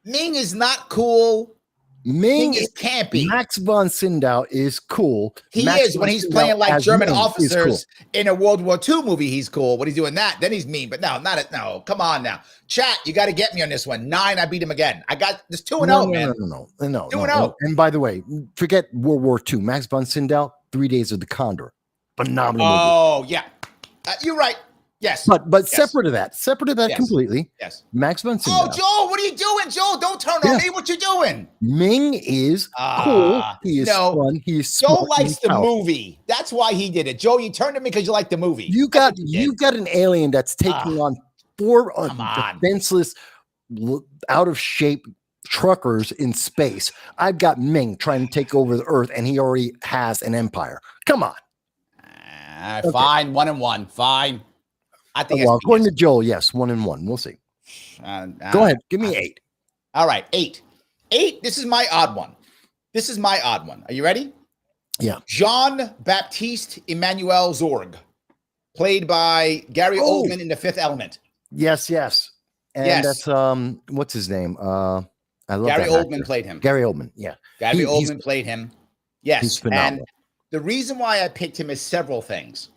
S2: Ming is not cool. Ming is campy.
S1: Max von Sydow is cool.
S2: He is when he's playing like German officers in a World War II movie. He's cool. When he's doing that, then he's mean. But no. Come on now, chat. You got to get me on this one. 9. I beat him again. I got this 2-0, man.
S1: No.
S2: 2-0.
S1: And by the way, forget World War II. Max von Sydow, 3 Days of the Condor, phenomenal movie.
S2: Oh yeah, you're right. Yes,
S1: but
S2: yes.
S1: separate of that
S2: yes.
S1: completely.
S2: Yes,
S1: Max von Sydow.
S2: Oh, Joel, what are you doing, Joel? Don't turn on me. What you doing?
S1: Ming is cool. He is fun. He is smart.
S2: Joel likes the movie. That's why he did it. Joel, you turned to me because you like the movie.
S1: You got an alien that's taking on 4 defenseless, out of shape truckers in space. I've got Ming trying to take over the Earth, and he already has an empire. Come on.
S2: Fine, 1-1. Fine. I think.
S1: Well, according to Joel, yes, 1-1. We'll see. Go ahead. Give me 8.
S2: All right, 8. 8. This is my odd one. Are you ready?
S1: Yeah.
S2: Jean-Baptiste Emmanuel Zorg, played by Gary Oldman in The Fifth Element.
S1: Yes. And that's what's his name? I love
S2: Gary
S1: that
S2: Oldman
S1: actor.
S2: Played him.
S1: Gary Oldman, yeah.
S2: Gary Oldman played him. Yes.
S1: He's phenomenal.
S2: And the reason why I picked him is several things.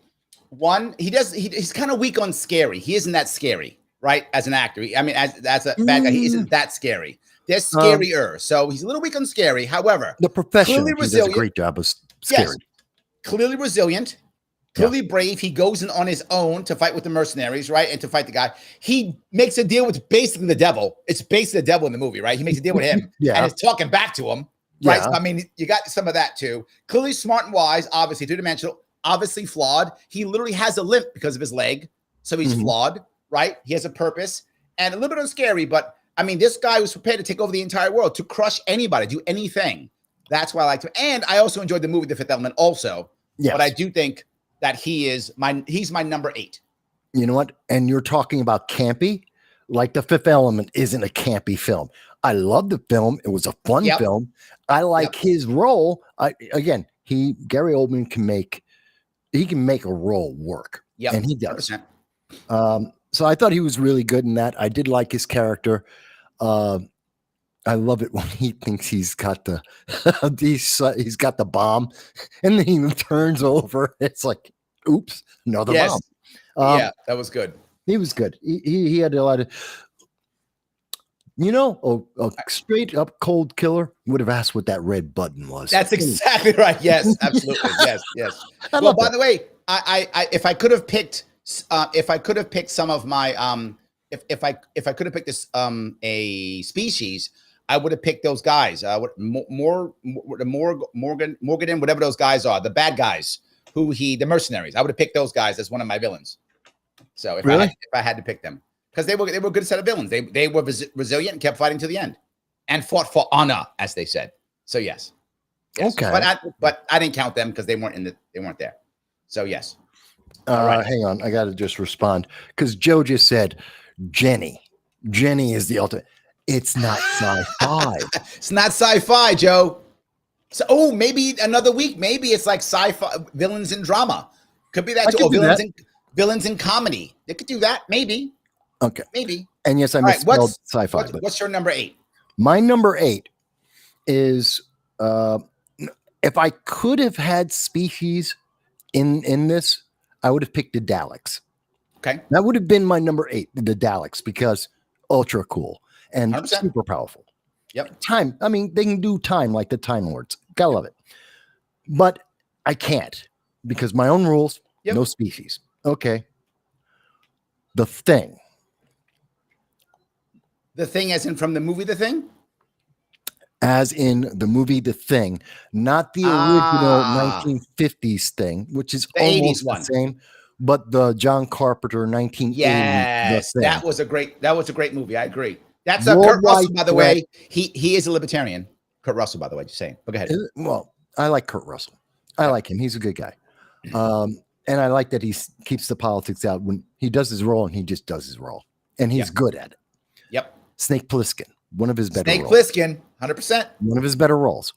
S2: One, he's kind of weak on scary. He isn't that scary, right? As an actor. I mean, as a bad guy, he isn't that scary. They're scarier. So he's a little weak on scary. However,
S1: The Professional, he does a great job of scary.
S2: Yes, clearly resilient, clearly brave. He goes in on his own to fight with the mercenaries, right? And to fight the guy. He makes a deal with basically the devil. It's basically the devil in the movie, right? He makes a deal with him and is talking back to him, right? So, I mean, you got some of that too. Clearly smart and wise, obviously three-dimensional, obviously flawed. He literally has a limp because of his leg. So he's flawed, right? He has a purpose and a little bit scary, but I mean, this guy was prepared to take over the entire world, to crush anybody, do anything. That's why I liked him. And I also enjoyed the movie The Fifth Element also. Yes. But I do think that he's my number 8.
S1: You know what? And you're talking about campy. Like The Fifth Element isn't a campy film. I love the film. It was a fun film. I like his role. Gary Oldman can make a role work. Yeah, and he does. So I thought he was really good in that. I did like his character. I love it when he thinks he's got the he's got the bomb, and then he turns over. It's like, oops, another bomb.
S2: Yeah, that was good.
S1: He was good. He had a lot of, a straight up cold killer would have asked what that red button was.
S2: That's exactly right. Yes, absolutely. Yes. Well, by the way, I if I could have picked some of my if I could have picked this a species, I would have picked those guys. Morgan, whatever those guys are, the bad guys the mercenaries. I would have picked those guys as one of my villains. So if I had to pick them, because they were a good set of villains. They were resilient and kept fighting to the end, and fought for honor, as they said. So yes.
S1: Okay.
S2: But I didn't count them because they weren't there. So yes.
S1: Hang on, I got to just respond because Joe just said Jenny. Jenny is the ultimate. It's not sci-fi.
S2: It's not sci-fi, Joe. So, maybe another week. Maybe it's like sci-fi villains in drama. Could be that too. Villains in comedy. They could do that. Maybe.
S1: Okay.
S2: Maybe.
S1: And yes, I misspelled sci-fi.
S2: What's your number 8?
S1: My number 8 is if I could have had species in this, I would have picked the Daleks.
S2: Okay.
S1: That would have been my number 8, the Daleks, because ultra cool and 100%. Super powerful.
S2: Yep.
S1: Time. I mean, they can do time like the Time Lords. Gotta love it. But I can't because my own rules, no species. Okay. The Thing.
S2: The Thing, as in from the movie The Thing?
S1: As in the movie The Thing, not the original 1950s Thing, which is
S2: the
S1: almost
S2: 80s one.
S1: the same, but the John Carpenter 1980s
S2: Yes,
S1: The Thing.
S2: that was a great movie. I agree. That's
S1: Worldwide
S2: Kurt Russell, by the
S1: threat.
S2: way. He is a libertarian. Kurt Russell, by the way, just saying. But go ahead.
S1: Well, I like Kurt Russell. I like him. He's a good guy. And I like that he keeps the politics out when he does his role, and he just does his role, and he's good at it.
S2: Yep.
S1: Snake Plissken, one of his better roles.
S2: Plissken, 100%.
S1: One of his better roles.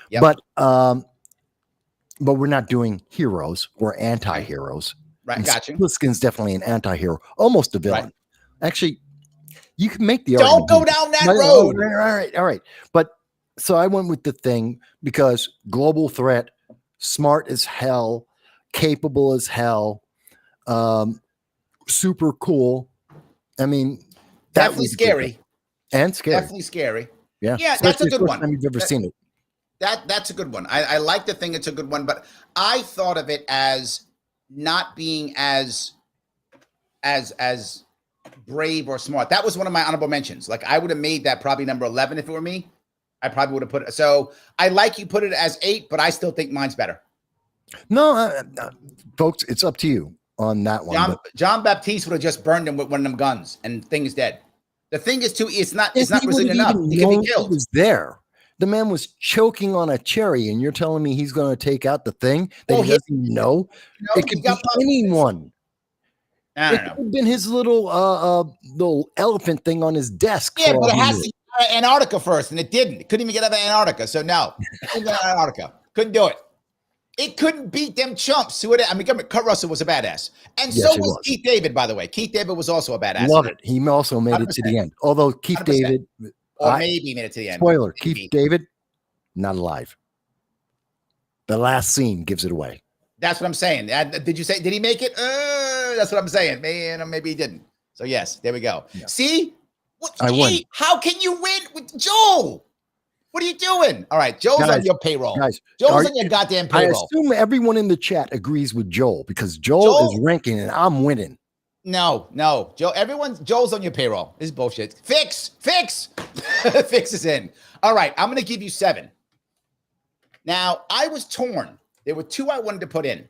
S2: Yep.
S1: But we're not doing heroes or anti-heroes.
S2: Right, got you.
S1: Plissken's definitely an anti-hero, almost a villain.
S2: Right.
S1: Actually, you can make the
S2: argument. Don't go down that road.
S1: All right. But so I went with The Thing because global threat, smart as hell, capable as hell, super cool. I mean,
S2: definitely scary.
S1: And scary.
S2: Definitely scary.
S1: Yeah.
S2: Yeah, that's a good one.
S1: Time you've ever seen it.
S2: That's a good one. I like The Thing. It's a good one, but I thought of it as not being as brave or smart. That was one of my honorable mentions. Like I would have made that probably number 11 if it were me. I probably would have put it. So I like you put it as 8, but I still think mine's better.
S1: No, folks, it's up to you on that one.
S2: John Baptiste would have just burned him with one of them guns, and Thing is dead. The Thing is too. It's not resilient enough. He could be killed.
S1: He was there. The man was choking on a cherry, and you're telling me he's going to take out The Thing that he doesn't even know? It could be anyone.
S2: I don't know.
S1: It could have been his little elephant thing on his desk.
S2: Yeah, but it has to get out of Antarctica first, and it didn't. It couldn't even get out of Antarctica. So no, it couldn't get out of Antarctica. Couldn't do it. It couldn't beat them chumps. Kurt Russell was a badass. And yes, so was Keith David, by the way. Keith David was also a badass.
S1: Love it. He also made 100%. It to the end. Although Keith 100%. David...
S2: Or maybe made it to the end.
S1: Spoiler, maybe. Keith David, not alive. The last scene gives it away.
S2: That's what I'm saying. Did you say, did he make it? That's what I'm saying. Man, maybe he didn't. So yes, there we go. Yeah. See?
S1: I won.
S2: How can you win with Joel? What are you doing? All right, Joel's on your payroll.
S1: Guys,
S2: Joel's on your goddamn payroll.
S1: I assume everyone in the chat agrees with Joel because Joel is ranking and I'm winning.
S2: No, Joel's on your payroll. This is bullshit. Fix. Fix is in. All right, I'm going to give you 7. Now, I was torn. There were 2 I wanted to put in.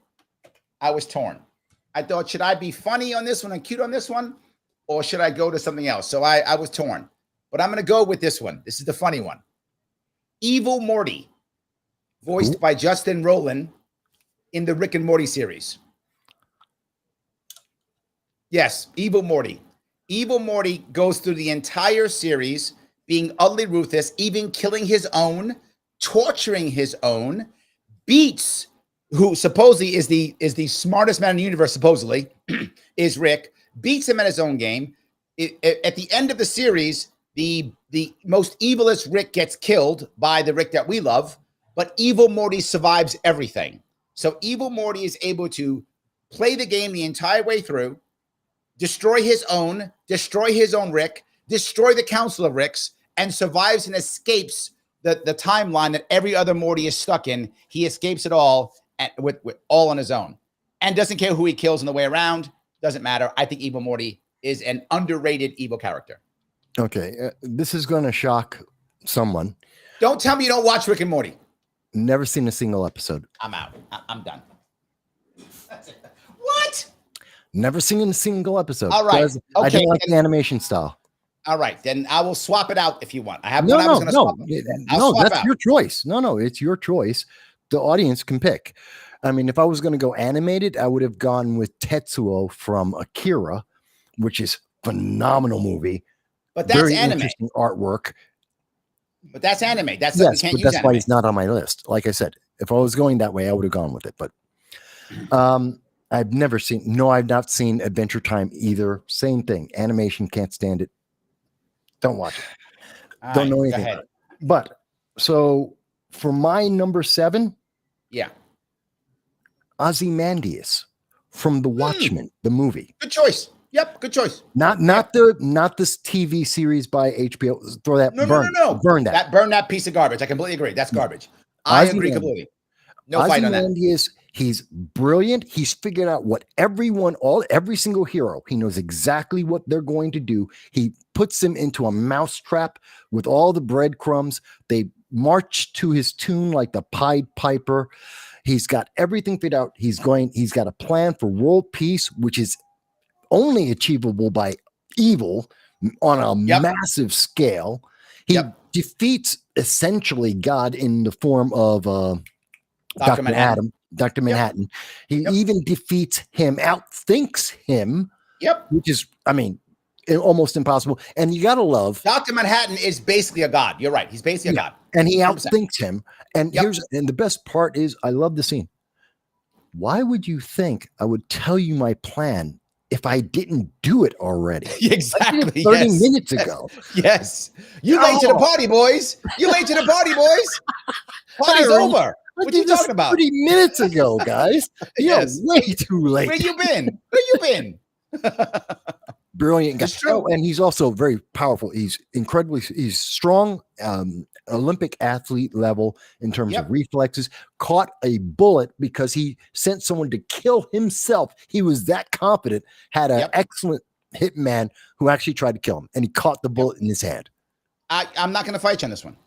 S2: I was torn. I thought, should I be funny on this one and cute on this one? Or should I go to something else? So I was torn. But I'm going to go with this one. This is the funny one. Evil Morty, voiced by Justin Roiland in the Rick and Morty series. Yes, Evil Morty. Evil Morty goes through the entire series being utterly ruthless, even killing his own, torturing his own, beats who supposedly is the smartest man in the universe, supposedly, is Rick, beats him at his own game. At the end of the series, the most evilest Rick gets killed by the Rick that we love, but Evil Morty survives everything. So Evil Morty is able to play the game the entire way through, destroy his own Rick, destroy the Council of Ricks, and survives and escapes the timeline that every other Morty is stuck in. He escapes it all with all on his own and doesn't care who he kills on the way around. Doesn't matter. I think Evil Morty is an underrated evil character.
S1: Okay. This is going to shock someone.
S2: Don't tell me you don't watch Rick and Morty.
S1: Never seen a single episode.
S2: I'm out. I'm done. That's it. What?
S1: Never seen a single episode.
S2: All right.
S1: Okay. I don't like the animation style.
S2: All right. Then I will swap it out if you want. I have
S1: no,
S2: swap
S1: that's your choice. No, it's your choice. The audience can pick. I mean, if I was going to go animated, I would have gone with Tetsuo from Akira, which is a phenomenal movie.
S2: But that's
S1: very
S2: anime.
S1: Interesting artwork.
S2: But that's anime. That's
S1: yes, but that's why he's not on my list. Like I said, if I was going that way, I would have gone with it. But I've not seen Adventure Time either. Same thing. Animation, can't stand it. Don't watch it. Don't know anything about it. But so for my number 7, Ozymandias from The Watchmen, the movie.
S2: Good choice. Yep, good choice.
S1: Not this TV series by HBO. Throw that.
S2: No.
S1: Burn that.
S2: Burn that piece of garbage. I completely agree. That's garbage. I agree completely. No fight on that.
S1: Ozymandias, He's brilliant. He's figured out what every single hero, he knows exactly what they're going to do. He puts them into a mousetrap with all the breadcrumbs. They march to his tune like the Pied Piper. He's got everything figured out. He's got a plan for world peace, which is only achievable by evil on a massive scale. He defeats essentially God in the form of Dr. Manhattan. He even defeats him, outthinks him. Which is, almost impossible. And you gotta love
S2: Dr. Manhattan is basically a god. You're right. He's basically a god.
S1: And he outthinks him. And and the best part is, I love the scene. Why would you think I would tell you my plan if I didn't do it already?
S2: Exactly.
S1: 30 minutes ago.
S2: Yes. You late to the party, boys. You late to the party, boys. Party's over. What are you talking about?
S1: 30 minutes ago, guys. You're way too late.
S2: Where you been?
S1: Brilliant guy. Oh, and he's also very powerful. He's strong, Olympic athlete level in terms of reflexes. Caught a bullet because he sent someone to kill himself. He was that confident. Had an excellent hitman who actually tried to kill him, and he caught the bullet in his hand.
S2: I'm not going to fight you on this one.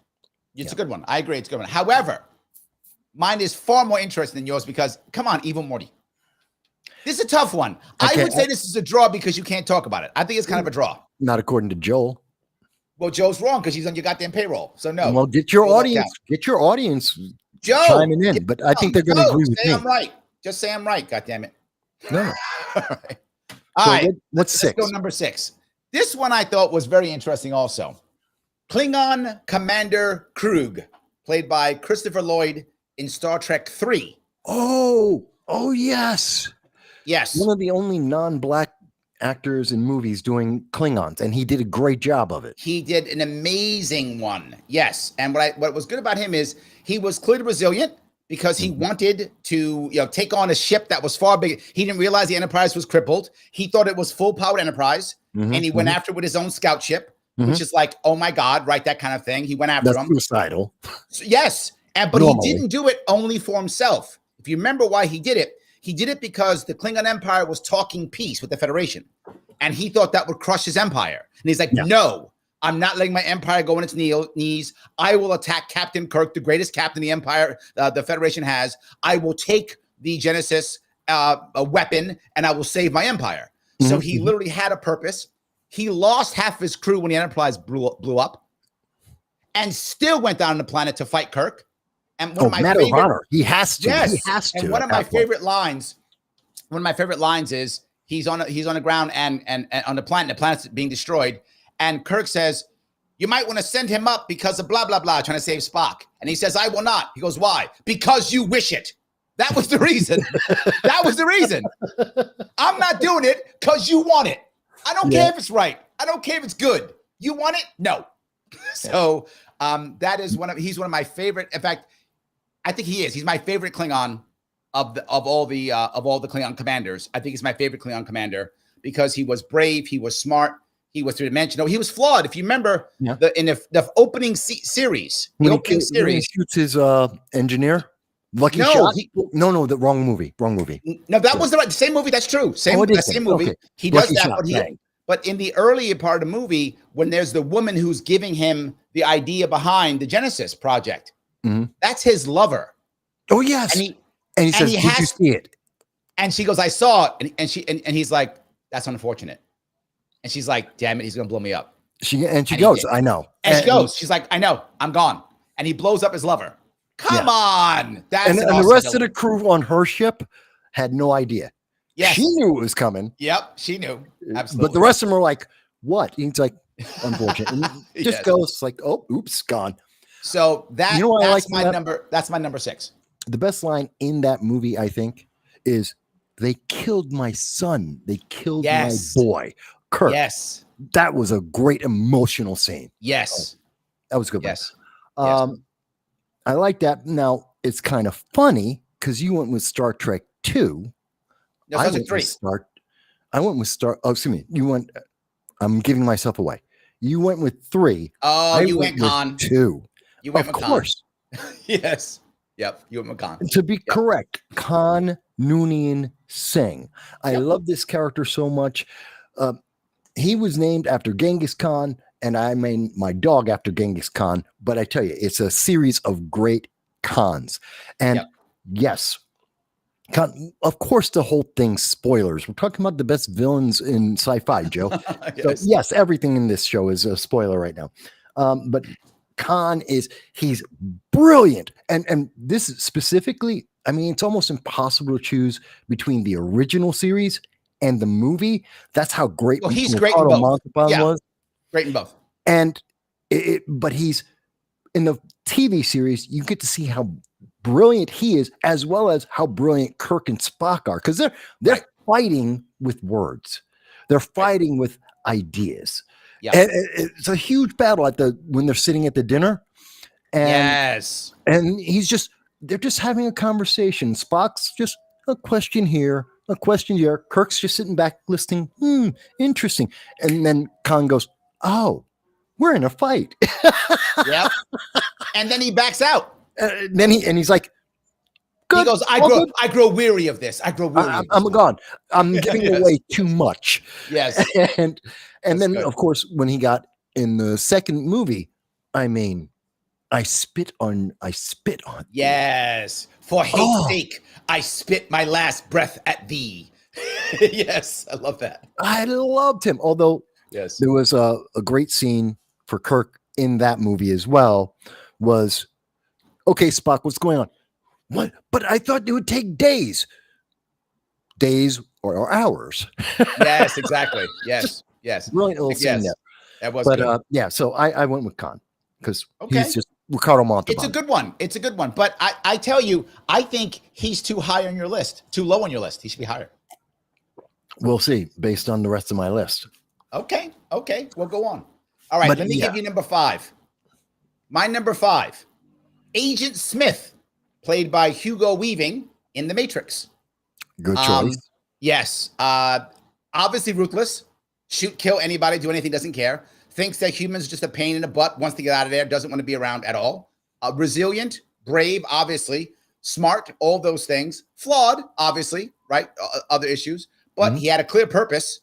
S2: It's a good one. I agree. It's a good one. However, mine is far more interesting than yours because, come on, Evil Morty. This is a tough one. Okay. I would say this is a draw because you can't talk about it. I think it's kind of a draw.
S1: Not according to Joel.
S2: Well, Joe's wrong because he's on your goddamn payroll. So no.
S1: Well, get your audience
S2: Joe,
S1: chiming in. But I think they're going to agree with me.
S2: I'm right. Just say I'm right. God damn it.
S1: No.
S2: All right.
S1: What's 6?
S2: Let's go number 6. This one I thought was very interesting also. Klingon Commander Krug, played by Christopher Lloyd in Star Trek 3.
S1: Oh, yes.
S2: Yes.
S1: One of the only non-black actors in movies doing Klingons, and he did a great job of it.
S2: He did an amazing one. Yes. And what was good about him is he was clearly resilient because he wanted to, take on a ship that was far bigger. He didn't realize the Enterprise was crippled. He thought it was full-powered Enterprise, and he went after it with his own scout ship, which is like, oh my God, right? That kind of thing. He went after him.
S1: Suicidal.
S2: So, yes. But he didn't do it only for himself. If you remember why he did it because the Klingon Empire was talking peace with the Federation. And he thought that would crush his empire. And he's like, no, I'm not letting my empire go on its knees. I will attack Captain Kirk, the greatest captain the empire, the Federation has. I will take the Genesis a weapon and I will save my empire. So he literally had a purpose. He lost half of his crew when the Enterprise blew up and still went down on the planet to fight Kirk. And one of my
S1: matter of honor. He has to.
S2: Yes.
S1: He has to.
S2: And one of my favorite lines is he's on the ground and on the planet's being destroyed. And Kirk says, you might want to send him up because of blah, blah, blah, trying to save Spock. And he says, I will not. He goes, why? Because you wish it. That was the reason. That was the reason. I'm not doing it because you want it. I don't care if it's right. I don't care if it's good. You want it? No. So he's one of my favorite. In fact, I think he is. He's my favorite Klingon of all the Klingon commanders. I think he's my favorite Klingon commander because he was brave, he was smart, he was three-dimensional, he was flawed. If you remember in the opening series,
S1: when he shoots his engineer. Lucky Shot. No, the wrong movie.
S2: No, that was the same movie. That's true. Same movie. Okay. He does
S1: Lucky
S2: that,
S1: Shot,
S2: but in the earlier part of the movie, when there's the woman who's giving him the idea behind the Genesis project, that's his lover.
S1: Oh yes, and he says, "Did you see it?"
S2: And she goes, "I saw it," and he's like, "That's unfortunate." And she's like, "Damn it, he's gonna blow me up."
S1: She goes, "I know."
S2: And she goes, she's like, "I know, I'm gone." And he blows up his lover. Come on,
S1: and the rest of the crew on her ship had no idea.
S2: Yes.
S1: She knew it was coming.
S2: Yep, she knew. Absolutely.
S1: But the rest of them were like, "What?" And it's like, unfortunate. And just goes like, "Oh, oops, gone."
S2: So that's my number. That's my number 6.
S1: The best line in that movie, I think, is "They killed my son. They killed my boy, Kirk."
S2: Yes,
S1: that was a great emotional scene.
S2: Yes,
S1: that was a good. Yes, I like that. Now it's kind of funny because you went with Star Trek 2.
S2: No, I went 3.
S1: I went with Star. Oh, excuse me. You went. I'm giving myself away. You went with 3.
S2: Oh, you went
S1: with
S2: con
S1: 2.
S2: You went
S1: of course.
S2: Yes. Yep. You and McCon.
S1: To be
S2: Yep.
S1: correct, Khan Noonien Singh. I
S2: Yep.
S1: love this character so much. He was named after Genghis Khan, and I named my dog after Genghis Khan. But I tell you, it's a series of great Khans. And
S2: Yep.
S1: yes, Khan, of course, the whole thing's spoilers. We're talking about the best villains in sci-fi, Joe.
S2: Yes.
S1: So yes, everything in this show is a spoiler right now. But Khan he's brilliant. And this is specifically, I mean, it's almost impossible to choose between the original series and the movie. That's how great
S2: Well, he's great in
S1: Ricardo
S2: both.
S1: Montalban
S2: Yeah.
S1: was.
S2: Great in both.
S1: And but he's in the TV series, you get to see how brilliant he is, as well as how brilliant Kirk and Spock are, because they're
S2: Right.
S1: fighting with words. They're fighting with ideas.
S2: Yeah.
S1: And it's a huge battle when they're sitting at the dinner. And
S2: Yes.
S1: and they're just having a conversation. Spock's just a question here, a question here. Kirk's just sitting back listening. Interesting. And then Khan goes, "Oh, we're in a fight."
S2: Yep. And then he backs out.
S1: He's like,
S2: He
S1: "Good,
S2: goes,
S1: all good.
S2: I grow weary of this. I grow weary.
S1: I'm gone. I'm giving
S2: Yes.
S1: away too much."
S2: Yes.
S1: And
S2: That's
S1: then
S2: good.
S1: of course when he got in the second movie, I mean, I spit on.
S2: Yes. For hate's
S1: Oh.
S2: sake, I spit my last breath at thee. Yes. I love that.
S1: I loved him. Although
S2: Yes.
S1: there was a great scene for Kirk in that movie as well. Was, okay, Spock, what's going on? What? But I thought it would take days or hours.
S2: Yes, exactly. Yes. Yes.
S1: Brilliant little scene
S2: Yes.
S1: there.
S2: That was
S1: But
S2: good.
S1: yeah, so I went with Khan because
S2: Okay.
S1: he's just Ricardo Montalban.
S2: It's a good one. It's a good one. But I tell you, I think he's too high on your list, too low on your list. He should be higher.
S1: We'll see based on the rest of my list.
S2: Okay. Okay. We'll go on. All right.
S1: But
S2: Let me
S1: yeah.
S2: give you number 5. My number 5, Agent Smith, played by Hugo Weaving in The Matrix.
S1: Good choice.
S2: Yes. Obviously ruthless. Shoot, kill anybody, do anything, doesn't care. Thinks that humans are just a pain in the butt, wants to get out of there, doesn't want to be around at all. Resilient, brave, obviously. Smart, all those things. Flawed, obviously, right? Other issues. But he had a clear purpose.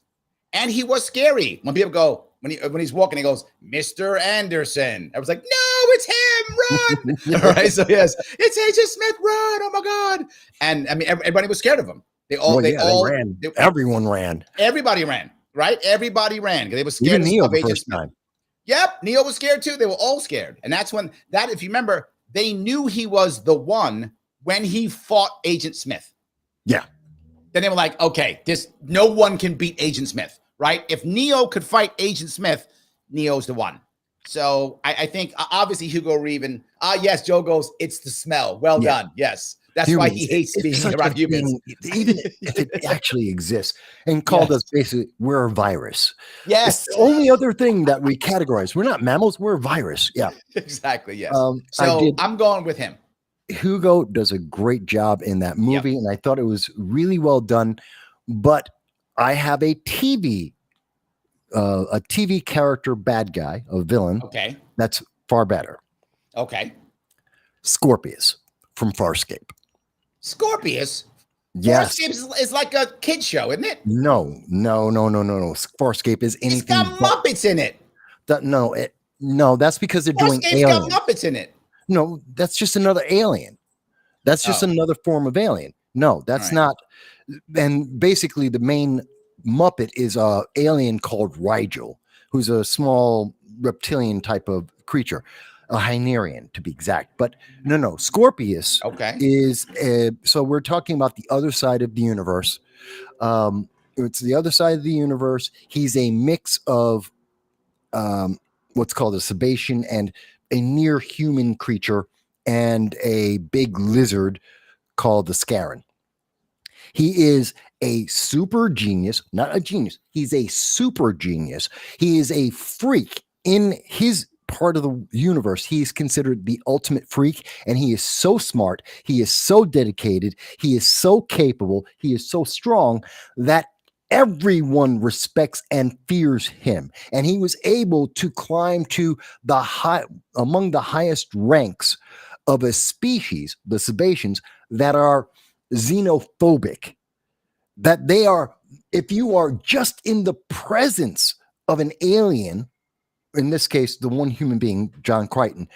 S2: And he was scary. When people go, when he's walking, he goes, "Mr. Anderson." I was like, "No, it's him, run." All right. So yes, it's Agent Smith, run. Oh my God. And I mean, everybody was scared of him. They
S1: ran. Everyone ran.
S2: Everybody ran, right? Everybody ran because they were scared.
S1: Even Neo
S2: of
S1: the
S2: Agent
S1: first
S2: Smith.
S1: time.
S2: Yep. Neo was scared too. They were all scared. And that's when if you remember, they knew he was the one when he fought Agent Smith.
S1: Yeah.
S2: Then they were like, okay, no one can beat Agent Smith, right? If Neo could fight Agent Smith, Neo's the one. So I think obviously Hugo Weaving. Yes, Joe goes, "It's the smell." Well done. Yes. That's
S1: Humans.
S2: why he hates
S1: It's
S2: being
S1: such
S2: around
S1: a
S2: humans.
S1: thing, even if it actually exists, and called us basically, we're a virus.
S2: Yes.
S1: It's the only other thing that we categorize. We're not mammals, we're a virus. Yeah.
S2: Exactly. Yes.
S1: I did.
S2: I'm going with him.
S1: Hugo does a great job in that movie, and I thought it was really well done. But I have a TV character bad guy, a villain.
S2: Okay.
S1: That's far better.
S2: Okay.
S1: Scorpius from Farscape.
S2: Scorpius.
S1: Yes.
S2: Farscape is like a kid show, isn't it?
S1: No. Farscape is anything.
S2: It's got Muppets in it.
S1: No, that's because they're doing
S2: Farscape's
S1: aliens.
S2: got Muppets in it.
S1: No, that's just another alien. That's just another form of alien. No, that's not. And basically, the main Muppet is a alien called Rigel, who's a small reptilian type of creature, a Hynerian to be exact. But no, Scorpius is. So we're talking about the other side of the universe. It's the other side of the universe. He's a mix of what's called a Sebacean and a near human creature and a big lizard called the Scaran. He is a super genius, not a genius. He's a super genius. He is a freak in his part of the universe. He is considered the ultimate freak, and he is so smart. He is so dedicated. He is so capable. He is so strong that everyone respects and fears him. And he was able to climb to among the highest ranks of a species, the Sebaceans, that are xenophobic. That they are, if you are just in the presence of an alien, in this case, the one human being, John Crichton,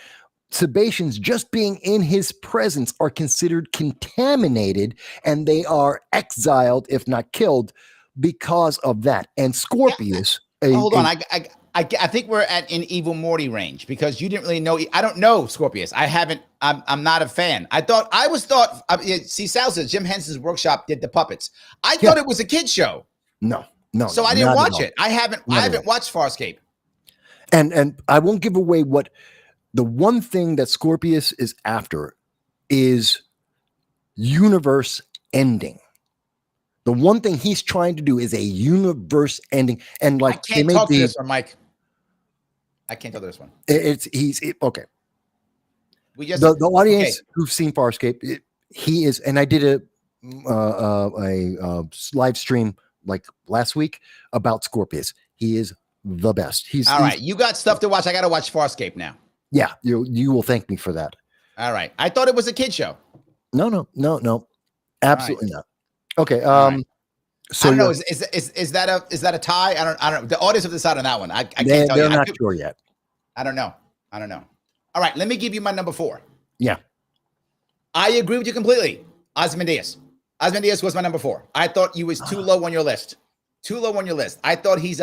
S1: Sebaceans just being in his presence are considered contaminated and they are exiled, if not killed, because of that. And Scorpius,
S2: Hold on. I think we're at an Evil Morty range because you didn't really know. I don't know Scorpius. I haven't. I'm not a fan. See, Sal says Jim Henson's workshop did the puppets. I thought it was a kid show.
S1: No.
S2: So I didn't watch it. I haven't watched Farscape.
S1: And I won't give away what the one thing that Scorpius is after is universe ending. The one thing he's trying to do is a universe ending. And like,
S2: I can't talk to this one, Mike. I can't tell this one.
S1: Okay.
S2: We just
S1: the audience who've seen Farscape, he is, and I did a live stream like last week about Scorpius. He is the best. He's
S2: all right. You got stuff to watch. I got to watch Farscape now.
S1: Yeah, you will thank me for that.
S2: All right. I thought it was a kid show.
S1: No, absolutely not. Okay.
S2: So I don't know. Is that a tie? I don't know. The audience have decided on that one. I can't tell you.
S1: They're not sure yet.
S2: I don't know. All right. Let me give you my number 4.
S1: Yeah.
S2: I agree with you completely. Ozymandias. Ozymandias was my number 4. I thought you was too low on your list. I thought he's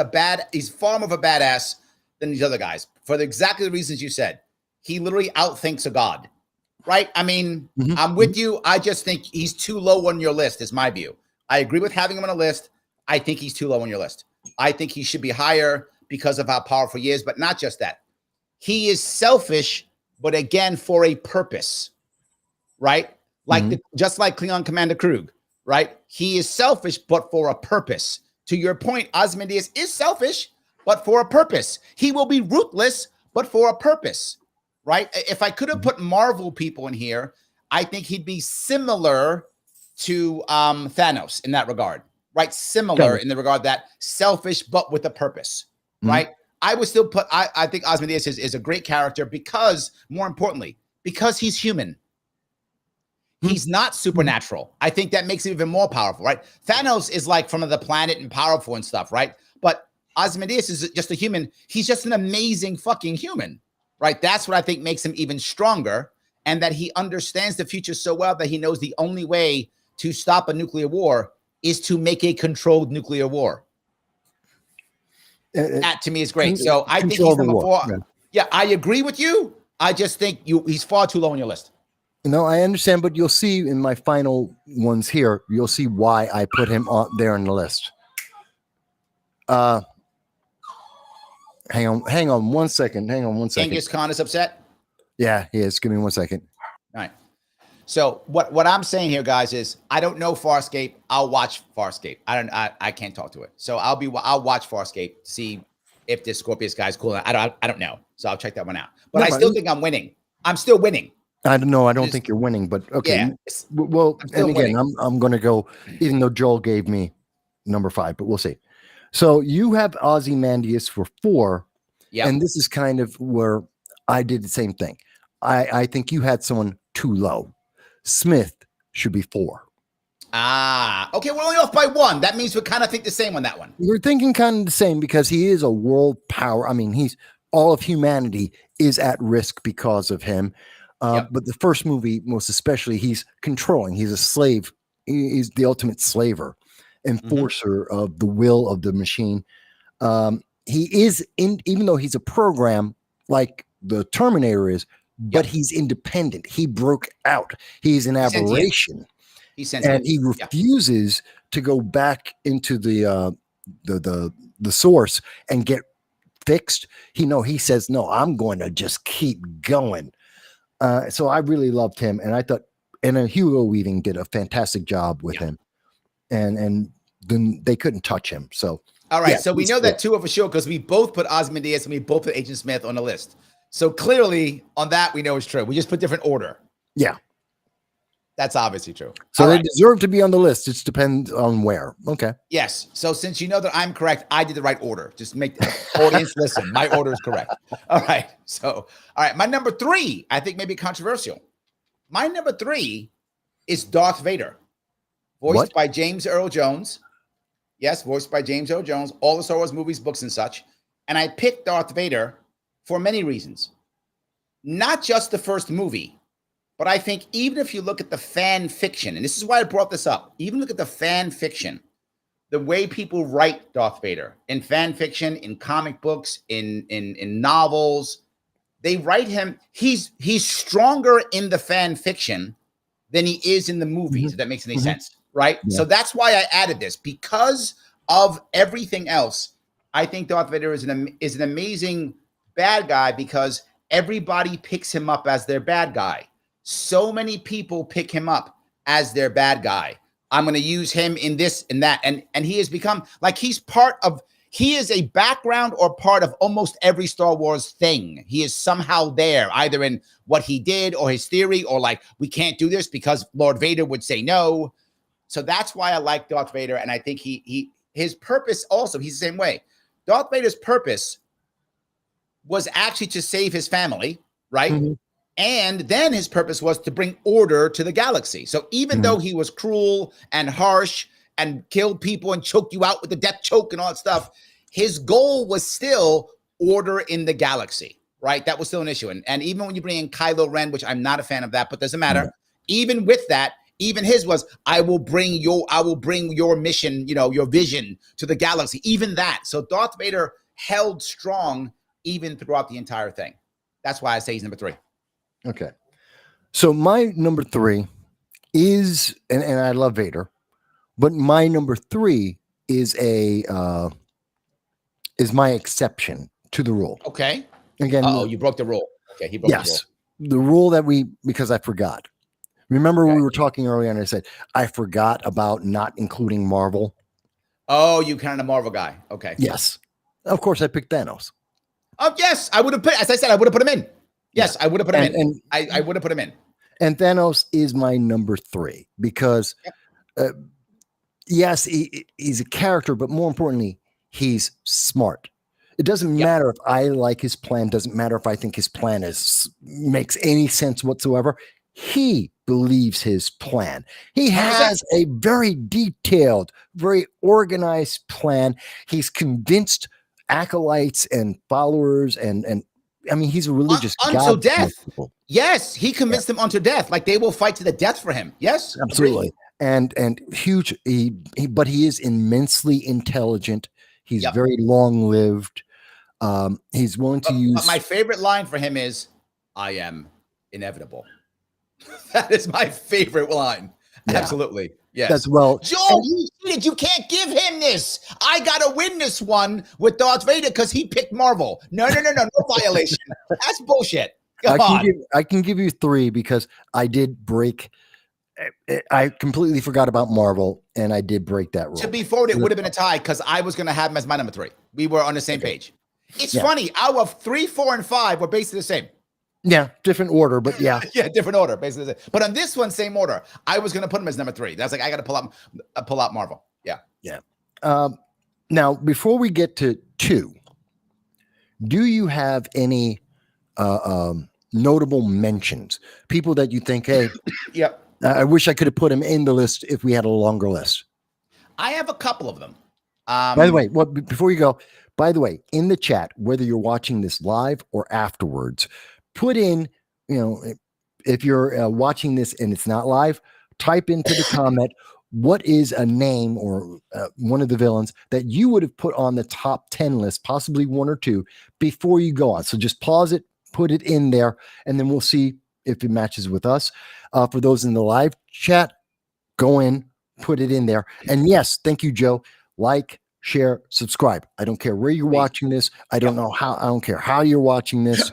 S2: far more of a badass than these other guys for exactly the reasons you said. He literally outthinks a god, right? I mean, I'm with you. I just think he's too low on your list is my view. I agree with having him on a list. I think he's too low on your list. I think he should be higher because of how powerful he is, but not just that. He is selfish, but again, for a purpose, right? Like just like Klingon Commander Krug, right? He is selfish, but for a purpose. To your point, Ozymandias is selfish, but for a purpose. He will be ruthless, but for a purpose, right? If I could have put Marvel people in here, I think he'd be similar to Thanos in that regard, right? Similar in the regard that selfish, but with a purpose, right? I would still put, I think Ozymandias is a great character because, more importantly, because he's human. He's not supernatural. I think that makes him even more powerful, right? Thanos is like from the planet and powerful and stuff, right? But Ozymandias is just a human. He's just an amazing fucking human, right? That's what I think makes him even stronger, and that he understands the future so well that he knows the only way to stop a nuclear war is to make a controlled nuclear war. That to me is great. So I think he's number 4. Yeah, I agree with you. I just think he's far too low on your list.
S1: No, I understand, but you'll see in my final ones here, you'll see why I put him on there on the list. Hang on one second.
S2: Genghis Khan is upset?
S1: Yeah, he is. Give me 1 second.
S2: All right. So what I'm saying here, guys, is I don't know Farscape. I'll watch Farscape. I can't talk to it. So I'll watch Farscape, see if this Scorpius guy's cool. I don't know. So I'll check that one out. But I still think I'm winning. I'm still winning.
S1: I don't know. I don't think you're winning, but okay. Yeah, well, and again, I'm going to go, even though Joel gave me number 5, but we'll see. So you have Ozymandias for 4. Yeah. And this is kind of where I did the same thing. I think you had someone too low. Smith should be 4.
S2: Okay. We're only off by 1. That means we kind of think the same on that one.
S1: We're thinking kind of the same because he is a world power. I mean, all of humanity is at risk because of him. But the first movie, most especially, he's controlling. He's a slave. He's the ultimate slaver, enforcer of the will of the machine. He is even though he's a program like the Terminator is, but he's independent. He broke out. He's an aberration. And he refuses to go back into the source and get fixed. He says, no, I'm going to just keep going. So I really loved him, and I thought, and Hugo Weaving did a fantastic job with him, and then they couldn't touch him. So
S2: all right, so we know that too for sure because we both put Ozymandias and we both put Agent Smith on the list. So clearly, on that we know it's true. We just put different order.
S1: Yeah,
S2: that's obviously true.
S1: So they deserve to be on the list. It depends on where. Okay.
S2: Yes. So since you know that I'm correct, I did the right order. Just make the audience listen. My order is correct. All right. So, all right. My number 3, I think maybe controversial. My number 3 is Darth Vader, voiced
S1: What?
S2: by James Earl Jones. Yes, voiced by James Earl Jones, all the Star Wars movies, books, and such. And I picked Darth Vader for many reasons. Not just the first movie, but I think even if you look at the fan fiction, and this is why I brought this up, even look at the fan fiction, the way people write Darth Vader in fan fiction, in comic books, in novels, they write him. He's stronger in the fan fiction than he is in the movies. If that makes any sense, right?
S1: Yeah.
S2: So that's why I added this, because of everything else. I think Darth Vader is an amazing bad guy because everybody picks him up as their bad guy. So many people pick him up as their bad guy. I'm going to use him in this and that. And he has become like he is a background or part of almost every Star Wars thing. He is somehow there, either in what he did or his theory, or like, we can't do this because Lord Vader would say no. So that's why I like Darth Vader. And I think his purpose also, he's the same way. Darth Vader's purpose was actually to save his family, right? Mm-hmm. And then his purpose was to bring order to the galaxy. So even though he was cruel and harsh and killed people and choked you out with the death choke and all that stuff, his goal was still order in the galaxy, right? That was still an issue. And even when you bring in Kylo Ren, which I'm not a fan of that, but doesn't matter. Even with that, even his was, I will bring your mission, your vision to the galaxy. Even that. So Darth Vader held strong even throughout the entire thing. That's why I say he's number 3.
S1: Okay. So my number 3 is, and I love Vader, but my number 3 is my exception to the rule.
S2: Okay.
S1: Again.
S2: You broke the rule. Okay. He broke
S1: the rule that because I forgot. Remember we were talking earlier and I said, I forgot about not including Marvel.
S2: Oh, you kind of Marvel guy. Okay.
S1: Yes. Of course I picked Thanos.
S2: Oh, yes. I would have as I said, I would have put him in. Yes, I would have put him in. I would have put him in.
S1: And Thanos is my number 3 because, yes, he's a character, but more importantly, he's smart. It doesn't matter if I like his plan. Doesn't matter if I think his plan makes any sense whatsoever. He believes his plan. He has a very detailed, very organized plan. He's convinced acolytes and followers and I mean, he's a religious
S2: unto death. Yes, he convinced them unto death. Like they will fight to the death for him. Yes,
S1: absolutely. And huge. But he is immensely intelligent. He's very long lived. He's willing to use.
S2: But my favorite line for him is, "I am inevitable." That is my favorite line. Yeah. Absolutely. Yes.
S1: That's well.
S2: Joel, you cheated. You can't give him this. I got to win this one with Darth Vader because he picked Marvel. No violation. That's bullshit.
S1: I can give you 3 because I did break. I completely forgot about Marvel and I did break that rule.
S2: To be forward, it would have been a tie because I was going to have him as my number 3. We were on the same page. It's funny. Our 3, 4, and 5 were basically the same.
S1: Yeah, different order, but yeah.
S2: Different order, basically. But on this one, same order. I was going to put him as number 3. That's like, I got to pull out Marvel. Yeah.
S1: Yeah. Now, before we get to 2, do you have any notable mentions? People that you think, hey, I wish I could have put him in the list if we had a longer list.
S2: I have a couple of them.
S1: By the way, before you go, in the chat, whether you're watching this live or afterwards, put in, if you're watching this and it's not live, type into the comment, what is a name or one of the villains that you would have put on the top 10 list, possibly 1 or 2, before you go on. So just pause it, put it in there, and then we'll see if it matches with us. For those in the live chat, go in, put it in there. And yes, thank you, Joe. Like, share, subscribe. I don't care where you're watching this. I don't care how you're watching this.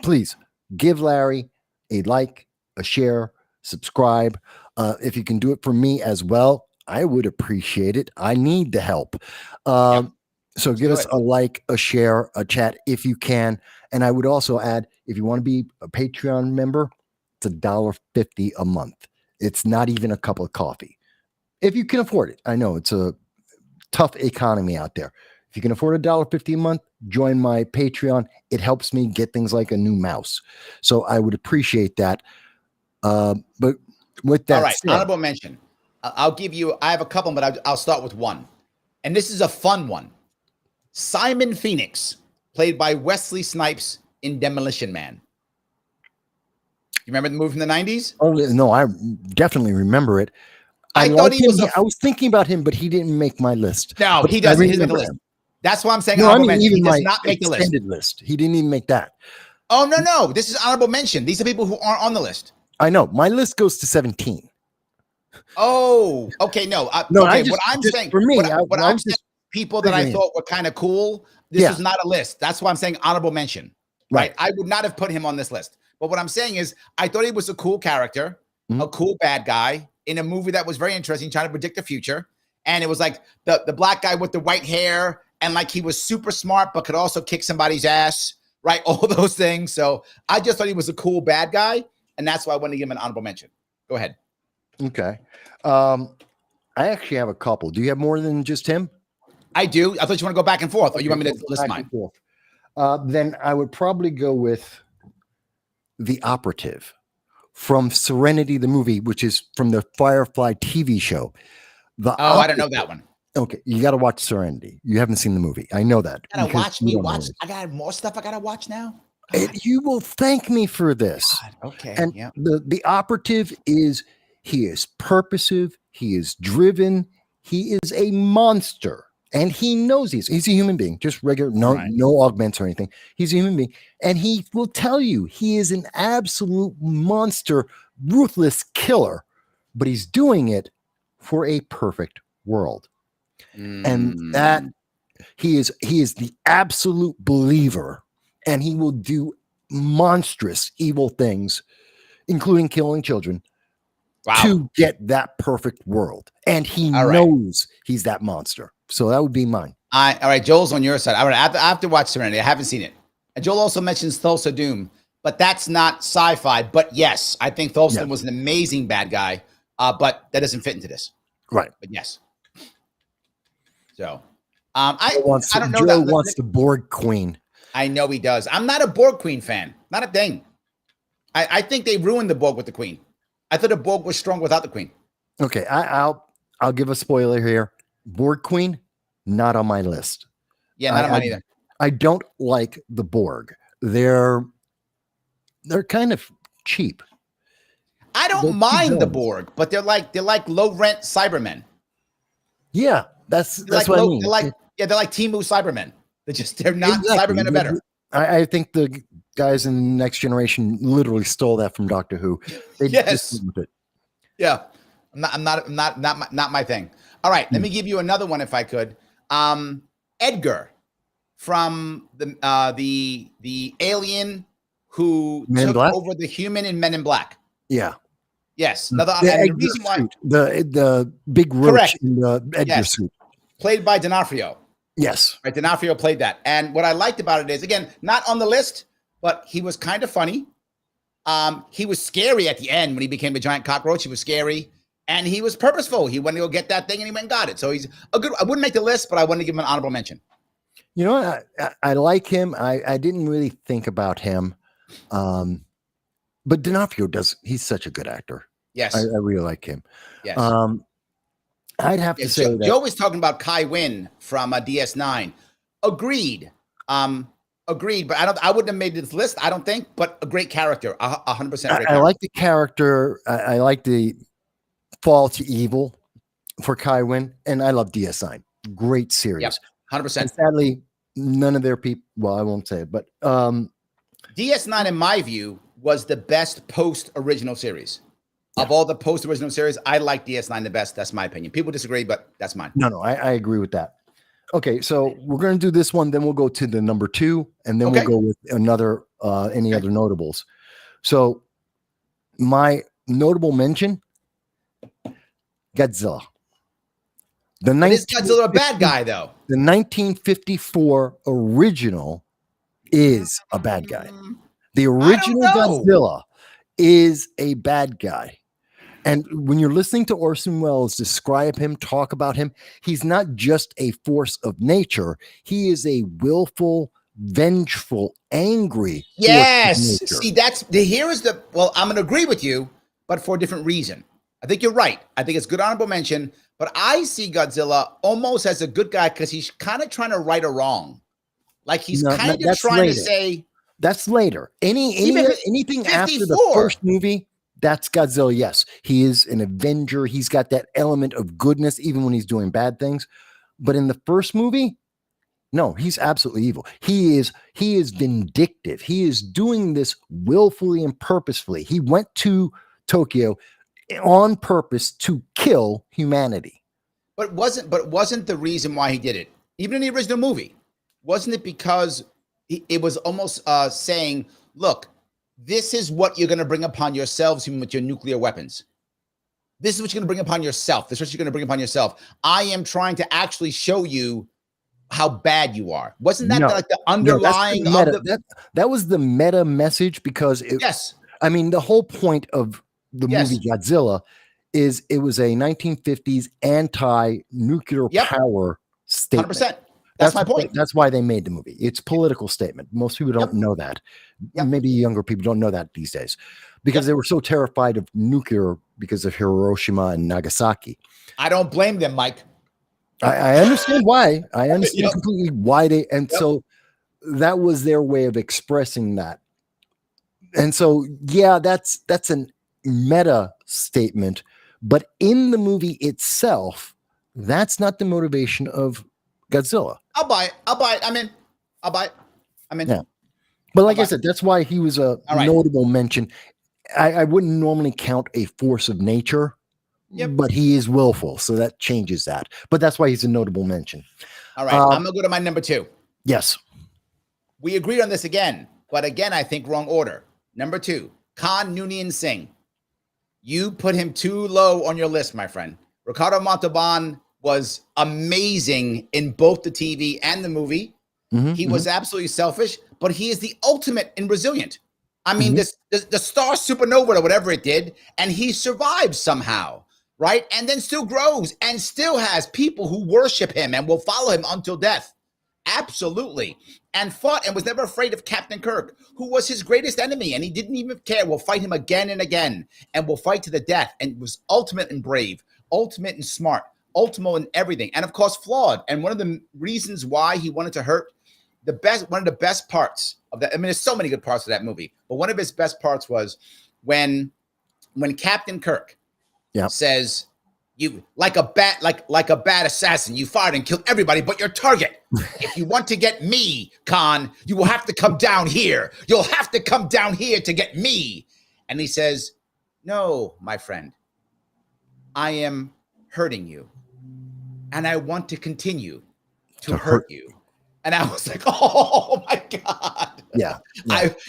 S1: Please give Larry a like, a share, subscribe. If you can do it for me as well, I would appreciate it. I need the help. So give us a like, a share, a chat if you can. And I would also add, if you want to be a Patreon member, it's $1.50 a month. It's not even a cup of coffee. If you can afford it. I know it's a tough economy out there. If you can afford $1.50 a month, join my Patreon. It helps me get things like a new mouse. So I would appreciate that. But with
S2: All
S1: that
S2: right,
S1: said,
S2: honorable mention. I'll give you. I have a couple, but I'll start with one, and this is a fun one. Simon Phoenix, played by Wesley Snipes in Demolition Man. You remember the movie from the 90s?
S1: oh no, I definitely remember it. I
S2: thought
S1: like
S2: he
S1: him.
S2: was a
S1: I was thinking about him, but he didn't make my list.
S2: no.
S1: But
S2: He
S1: I
S2: doesn't. He doesn't make the
S1: remember
S2: list.
S1: him.
S2: That's why I'm saying
S1: No, I
S2: honorable
S1: mean
S2: mention. He
S1: even
S2: does
S1: my
S2: not make the list.
S1: extended list. He didn't even make that.
S2: Oh no. This is honorable mention. These are people who aren't on the list.
S1: I know my list goes to 17.
S2: Oh, okay. No,
S1: No,
S2: okay.
S1: I just,
S2: What I'm
S1: just
S2: saying,
S1: for me, I
S2: I'm
S1: was
S2: saying,
S1: just
S2: people that I
S1: figuring it.
S2: thought were kind of cool. This
S1: Yeah.
S2: was not a list. That's why I'm saying honorable mention. Right.
S1: Right.
S2: I would not have put him on this list. But what I'm saying is, I thought he was a cool character,
S1: Mhm.
S2: a cool bad guy in a movie that was very interesting, trying to predict the future. And it was like the black guy with the white hair, and like he was super smart, but could also kick somebody's ass. Right. All those things. So I just thought he was a cool bad guy. And that's why I wanted to give him an honorable mention. Go ahead.
S1: Okay. I actually have a couple. Do you have more than just him?
S2: I do. I thought you want to go back and forth, or you want me to
S1: Go
S2: list
S1: back
S2: mine?
S1: and forth. Then I would probably go with the operative from Serenity, the movie, which is from the Firefly TV show. The
S2: Oh, I don't know that one.
S1: Okay, you got to watch Serenity. You haven't seen the movie. I know that.
S2: Gotta
S1: because
S2: watch
S1: you
S2: me
S1: don't know
S2: watch.
S1: it.
S2: I got more stuff I gotta watch now.
S1: You will thank me for this.
S2: God, okay.
S1: And
S2: Yeah.
S1: the operative is he is purposive, he is driven, he is a monster, and he knows he's a human being, just regular,
S2: Right.
S1: no augments or anything. He's a human being, and he will tell you he is an absolute monster, ruthless killer, but he's doing it for a perfect world. And that he is the absolute believer, and he will do monstrous evil things, including killing children, to get that perfect world. And he knows he's that monster. So that would be mine.
S2: All right, Joel's on your side. I have to watch Serenity. I haven't seen it. And Joel also mentions Thulsa Doom, but that's not sci-fi. But yes, I think Thulsa was an amazing bad guy, but that doesn't fit into this.
S1: Right.
S2: But yes. So I don't know.
S1: Joe wants the Borg Queen.
S2: I know he does. I'm not a Borg Queen fan. Not a thing. I think they ruined the Borg with the Queen. I thought the Borg was strong without the Queen.
S1: Okay, I'll give a spoiler here. Borg Queen, not on my list.
S2: Yeah, not on mine either.
S1: I don't like the Borg. They're kind of cheap.
S2: I don't mind the Borg, but they're like low rent Cybermen.
S1: Yeah, that's
S2: like
S1: what I mean.
S2: They're like Temu Cybermen. They're not
S1: exactly.
S2: Cybermen are better.
S1: I think the guys in the Next Generation literally stole that from Doctor Who. They just with it.
S2: Yeah, not my thing. All right, let me give you another one if I could. Edgar from the alien who took over the human in Men in Black.
S1: Yeah.
S2: Yes. Another and the reason why
S1: the big roach in the Edgar suit.
S2: Played by D'Onofrio.
S1: Yes.
S2: Right. D'Onofrio played that. And what I liked about it is, again, not on the list, but he was kind of funny. He was scary at the end when he became a giant cockroach. He was scary. And he was purposeful. He went to go get that thing and he went and got it. So he's a good, I wouldn't make the list, but I wanted to give him an honorable mention.
S1: You know what? I like him. I didn't really think about him. But D'Onofrio he's such a good actor.
S2: Yes.
S1: I really like him.
S2: Yes.
S1: I'd have to say
S2: Joe was talking about Kai Wynn from DS9. Agreed. Agreed. But I wouldn't have made this list, I don't think, but a great character. 100%.
S1: I like the character. I like the fall to evil for Kai Wynn, and I love DS9. Great series.
S2: Yep. 100%.
S1: And sadly, none of their people, well, I won't say it, but
S2: DS9, in my view, was the best post-original series. Yeah. Of all the post-original series, I like DS9 the best. That's my opinion. People disagree, but that's mine.
S1: No, I agree with that. Okay, so we're going to do this one, then we'll go to the number 2, and then we'll go with another, any other notables. So my notable mention, Godzilla.
S2: Is Godzilla a bad guy, though?
S1: The 1954 original is a bad guy. The original Godzilla is a bad guy. And when you're listening to Orson Welles describe him, talk about him, he's not just a force of nature. He is a willful, vengeful, angry.
S2: Yes. See, I'm going to agree with you, but for a different reason. I think you're right. I think it's good honorable mention, but I see Godzilla almost as a good guy because he's kind of trying to right a wrong. Like he's
S1: No,
S2: kind of
S1: that's
S2: trying to
S1: later.
S2: say
S1: That's later. Anything after the
S2: 54.
S1: first movie, that's Godzilla. Yes, he is an Avenger. He's got that element of goodness, even when he's doing bad things. But in the first movie, no, he's absolutely evil. He is vindictive. He is doing this willfully and purposefully. He went to Tokyo on purpose to kill humanity.
S2: But wasn't the reason why he did it, even in the original movie, wasn't it because it was almost saying, look, this is what you're going to bring upon yourselves with your nuclear weapons. This is what you're going to bring upon yourself. This is what you're going to bring upon yourself. I am trying to actually show you how bad you are. Wasn't that like the underlying
S1: that was the meta message because
S2: yes.
S1: I mean, the whole point of the movie Godzilla is it was a 1950s anti-nuclear power statement.
S2: 100%. That's my point.
S1: That's why they made the movie. It's a political statement. Most people don't know that. Maybe younger people don't know that these days because they were so terrified of nuclear because of Hiroshima and Nagasaki.
S2: I don't blame them, Mike.
S1: I understand why. I understand completely why they, and so that was their way of expressing that. And so, yeah, that's an meta statement, but in the movie itself, that's not the motivation of Godzilla.
S2: I'll buy it. I'm in.
S1: Yeah. But like I said, that's why he was a notable mention. I wouldn't normally count a force of nature, but he is willful, so that changes that. But that's why he's a notable mention.
S2: All right, I'm gonna go to my number 2.
S1: Yes.
S2: We agreed on this again, but again, I think wrong order. Number 2, Khan Noonien Singh. You put him too low on your list, my friend. Ricardo Montalban was amazing in both the TV and the movie. He was absolutely selfish, but he is the ultimate in resilient. I mean, the star supernova or whatever it did, and he survived somehow, right? And then still grows and still has people who worship him and will follow him until death. Absolutely. And fought and was never afraid of Captain Kirk, who was his greatest enemy, and he didn't even care. We'll fight him again and again, and we'll fight to the death, and was ultimate and brave, ultimate and smart, ultimate in everything, and of course flawed. And one of the reasons why he wanted to hurt one of the best parts of that, I mean, there's so many good parts of that movie, but one of his best parts was when Captain Kirk says, you like a bad assassin, you fired and killed everybody but your target. If you want to get me, Khan, you will have to come down here. You'll have to come down here to get me. And he says, no, my friend, I am hurting you, and I want to continue to hurt you. And I was like, oh my God.
S1: Yeah.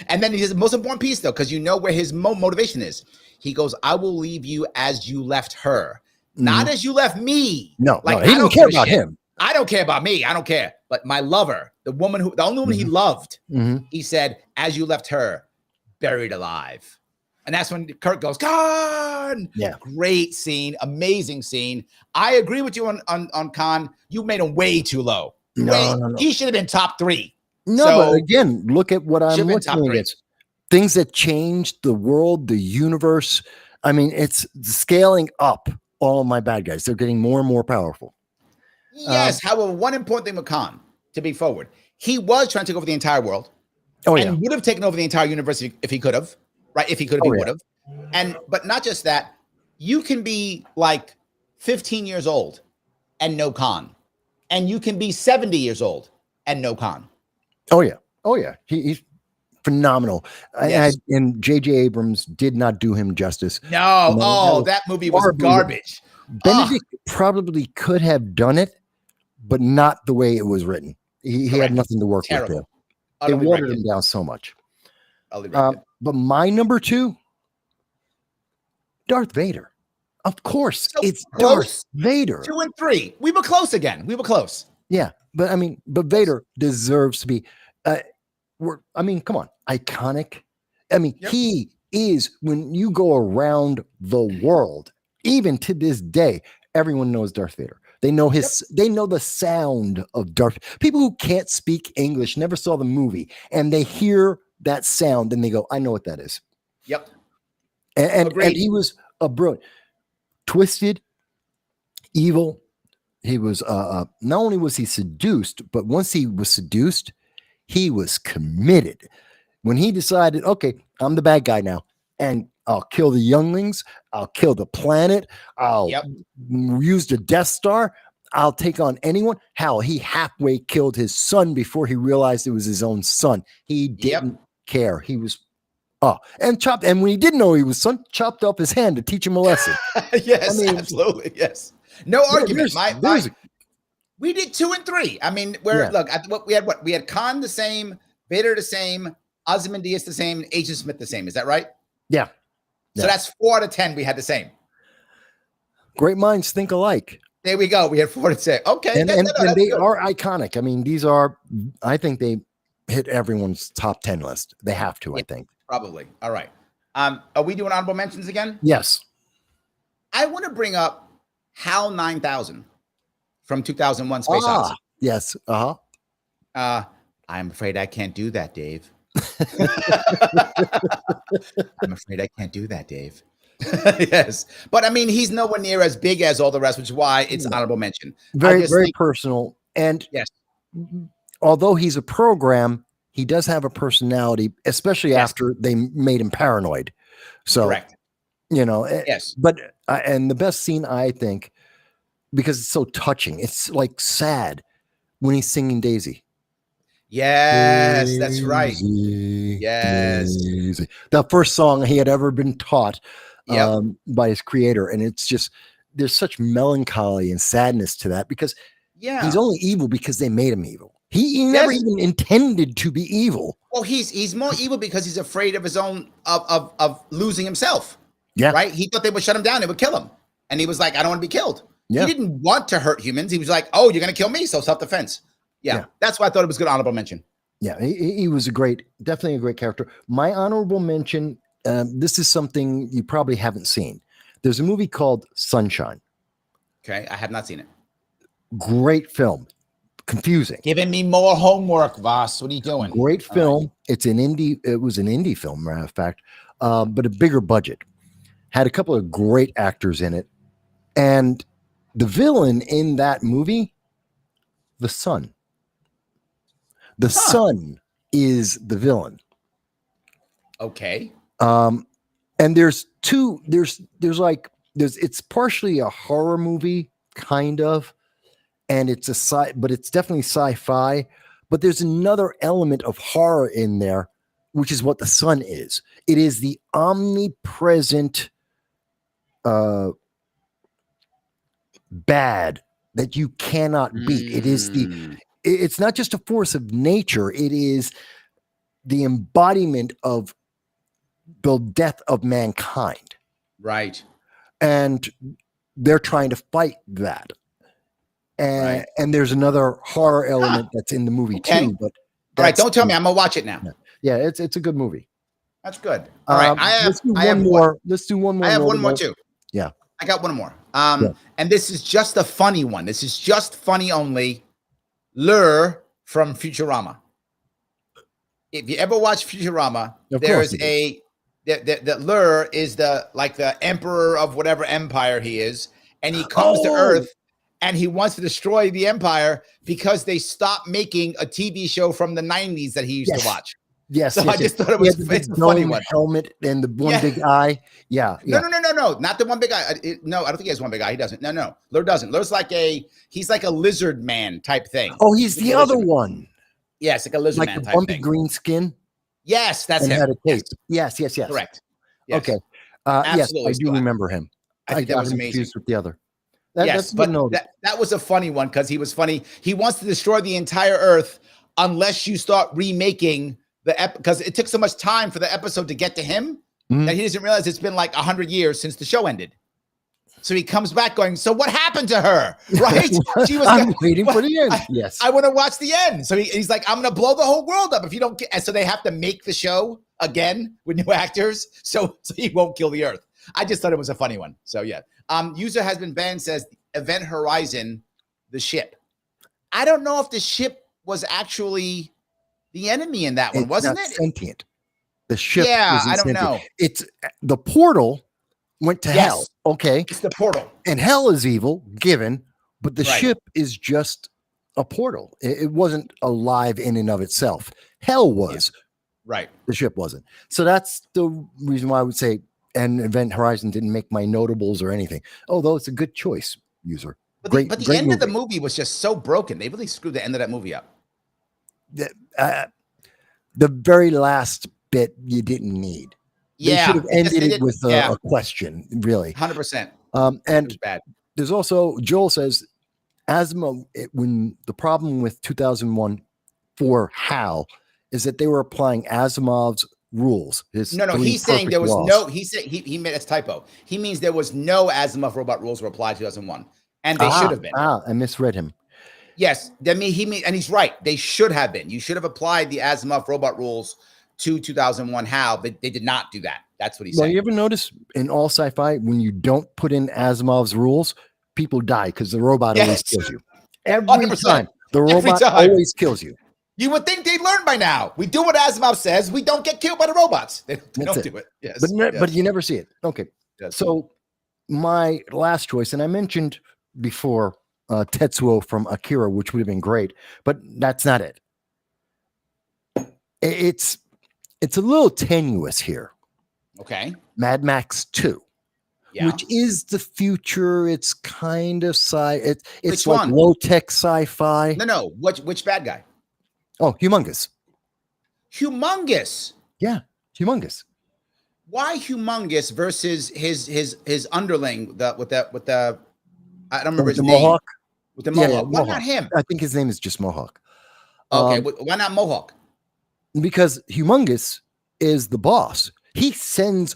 S2: And then he says the most important piece, though, because you know where his motivation is. He goes, I will leave you as you left her, not as you left me.
S1: No, he didn't care about him.
S2: I don't care about me. I don't care. But my lover, the only woman he loved, he said, as you left her, buried alive. And that's when Kirk goes, Khan.
S1: Yeah.
S2: Great scene. Amazing scene. I agree with you on Khan. You made him way too low. No. He should have been top 3.
S1: No, but again, look at what I'm looking at. Things that changed the world, the universe. I mean, it's scaling up all of my bad guys. They're getting more and more powerful.
S2: Yes. However, one important thing with Khan, to be forward, he was trying to take over the entire world. And would have taken over the entire universe if he could have. Right? If he could have, he would have. But not just that, you can be like 15 years old and no Khan. And you can be 70 years old and no Khan.
S1: Oh, yeah. He's phenomenal.
S2: Yes.
S1: And J.J. Abrams did not do him justice.
S2: No. That movie was garbage.
S1: Benedict probably could have done it, but not the way it was written. He had nothing to work with there. It watered him down so much. But my number 2, Darth Vader. Of course, it's Darth Vader.
S2: 2 and 3. We were close again. We were close.
S1: Yeah, but I mean, Vader deserves to be. Come on, iconic. I mean, he is. When you go around the world, even to this day, everyone knows Darth Vader. They know They know the sound of Darth. People who can't speak English, never saw the movie, and they hear that sound and they go, "I know what that is."
S2: Yep.
S1: And he was a brilliant, twisted, evil. He was not only was he seduced, but once he was seduced, he was committed. When he decided, okay, I'm the bad guy now, and I'll kill the younglings, I'll kill the planet, I'll use the Death Star, I'll take on anyone. Hell, he halfway killed his son before he realized it was his own son. He didn't care. He was and chopped. And when he didn't know he was son, chopped up his hand to teach him a lesson.
S2: Yes, I mean, absolutely. Yes. No argument. We did 2 and 3. I mean, look, we had Khan the same, Vader the same, Ozymandias the same, Agent Smith the same. Is that right?
S1: Yeah.
S2: So that's 4 out of 10. We had the same.
S1: Great minds think alike.
S2: There we go. We had 4 to 10. Okay.
S1: And they are iconic. I mean, I think they hit everyone's top 10 list. They have to, I think.
S2: Probably. All right. Are we doing honorable mentions again?
S1: Yes.
S2: I want to bring up HAL 9000 from 2001 Space Odyssey.
S1: Yes.
S2: I'm afraid I can't do that, Dave. I'm afraid I can't do that, Dave. Yes. But I mean, he's nowhere near as big as all the rest, which is why it's honorable mention.
S1: Very personal. And
S2: yes,
S1: although he's a program, he does have a personality, especially after they made him paranoid. So,
S2: correct.
S1: Yes. But, and the best scene, I think, because it's so touching, it's like sad when he's singing Daisy.
S2: Yes, Daisy, that's right. Yes.
S1: Daisy. The first song he had ever been taught by his creator. And it's just, there's such melancholy and sadness to that because he's only evil because they made him evil. He never even intended to be evil.
S2: Well, he's more evil because he's afraid of his own of losing himself.
S1: Yeah.
S2: Right. He thought they would shut him down. They would kill him. And he was like, I don't want to be killed.
S1: Yeah.
S2: He didn't want to hurt humans. He was like, oh, you're going to kill me. So self-defense. Yeah. That's why I thought it was a good honorable mention.
S1: Yeah. He was definitely a great character. My honorable mention, this is something you probably haven't seen. There's a movie called Sunshine.
S2: Okay. I have not seen it.
S1: Great film. Confusing.
S2: Giving me more homework, Vass. What are you doing?
S1: Great film. Right. It was an indie film, matter of fact, but a bigger budget. Had a couple of great actors in it. And the villain in that movie, the son. The son is the villain.
S2: Okay.
S1: And it's partially a horror movie, kind of. And but it's definitely sci-fi, but there's another element of horror in there, which is what the sun is. It is the omnipresent bad that you cannot beat. It's not just a force of nature. It is the embodiment of the death of mankind.
S2: Right.
S1: And they're trying to fight that. And there's another horror element that's in the movie too. But
S2: all right, don't tell me. I'm gonna watch it now.
S1: Yeah, it's a good movie.
S2: That's good. All right,
S1: let's do one more. Let's do one more.
S2: I have one more too.
S1: Yeah,
S2: I got one more. And this is just a funny one. This is just funny only. Lure from Futurama. If you ever watch Futurama, there's the Lure is the emperor of whatever empire he is, and he comes to Earth. And he wants to destroy the empire because they stopped making a TV show from the 90s that he used to watch.
S1: Yes.
S2: So I just thought it was a funny one.
S1: Helmet and the one big eye. Yeah.
S2: No. Not the one big eye. No, I don't think he has one big eye. He doesn't. No. Lure doesn't. Lure's he's like a lizard man type thing.
S1: Oh, he's the other one.
S2: Yes, like a lizard man
S1: type
S2: thing.
S1: Like the bumpy green skin.
S2: Yes, that's him.
S1: Had a cape. Yes.
S2: Correct. Yes.
S1: Okay. Yes, I do remember him.
S2: I think that was amazing.
S1: Confused with the other.
S2: That was a funny one because he was funny. He wants to destroy the entire Earth unless you start remaking because it took so much time for the episode to get to him that he doesn't realize it's been like 100 years since the show ended. So he comes back going, so what happened to her? Right?
S1: I'm waiting for the end. Yes.
S2: I want to watch the end. So he's like, I'm going to blow the whole world up if you don't get. And so they have to make the show again with new actors. So he won't kill the Earth. I just thought it was a funny one. So yeah. User has been banned, says Event Horizon, the ship. I don't know if the ship was actually the enemy in that one, wasn't it?
S1: Sentient. The ship
S2: Yeah, I
S1: isn't
S2: don't
S1: sentient.
S2: know.
S1: It's the portal went to hell.
S2: Yes,
S1: Okay.
S2: it's the portal.
S1: And hell is evil, given, but the
S2: Right.
S1: ship is just a portal. It wasn't alive in and of itself. Hell was.
S2: Right.
S1: The ship wasn't. So that's the reason why I would say, and Event Horizon didn't make my notables or anything. Although it's a good choice, user.
S2: But
S1: Great,
S2: the
S1: great
S2: end
S1: movie.
S2: of the movie was just so broken. They really screwed the end of that movie up.
S1: The very last bit you didn't need. They should have ended it with a question, really.
S2: 100%.
S1: And
S2: bad.
S1: There's also, Joel says, Asimov, when the problem with 2001 for HAL is that they were applying Asimov's rules.
S2: No, he's saying there was no, he said he made a typo. He means there was no Asimov robot rules were applied to 2001. And they should have been.
S1: I misread him.
S2: Yes, and he's right. They should have been. You should have applied the Asimov robot rules to 2001 HAL, but they did not do that. That's what he's saying.
S1: You ever notice in all sci-fi, when you don't put in Asimov's rules, people die because the robot always kills you. Every
S2: 100%.
S1: time. The robot always kills you.
S2: You would think they'd learn by now. We do what Asimov says. We don't get killed by the robots. They don't do it. Yes.
S1: But you never see it. Okay. Yes. So my last choice, and I mentioned before Tetsuo from Akira, which would have been great, but that's not it. It's a little tenuous here.
S2: Okay.
S1: Mad Max 2. Yeah. Which is the future. It's kind of it's like low-tech sci-fi.
S2: No. Which bad guy?
S1: Oh, Humongous.
S2: Humongous.
S1: Yeah, Humongous.
S2: Why Humongous versus his underling with the I don't remember his name.
S1: Mohawk?
S2: With the Mohawk.
S1: Yeah,
S2: why
S1: Mohawk.
S2: Not him?
S1: I think his name is just Mohawk.
S2: Okay, why not Mohawk?
S1: Because Humongous is the boss. He sends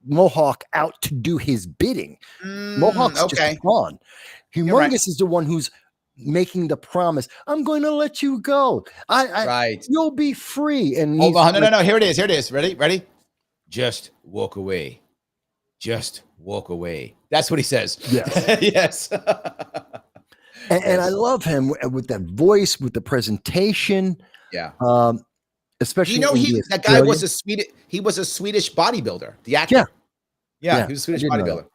S1: Mohawk out to do his bidding. Mohawk's just a pawn. Humongous is the one who's making the promise. I'm going to let you go.
S2: Right.
S1: You'll be free. And
S2: hold on. No. Here it is. Ready? Just walk away. Just walk away. That's what he says.
S1: Yes.
S2: Yes.
S1: And I love him with that voice, with the presentation.
S2: Yeah.
S1: Especially,
S2: that guy was a Swedish bodybuilder. The actor. Yeah. He was a Swedish bodybuilder.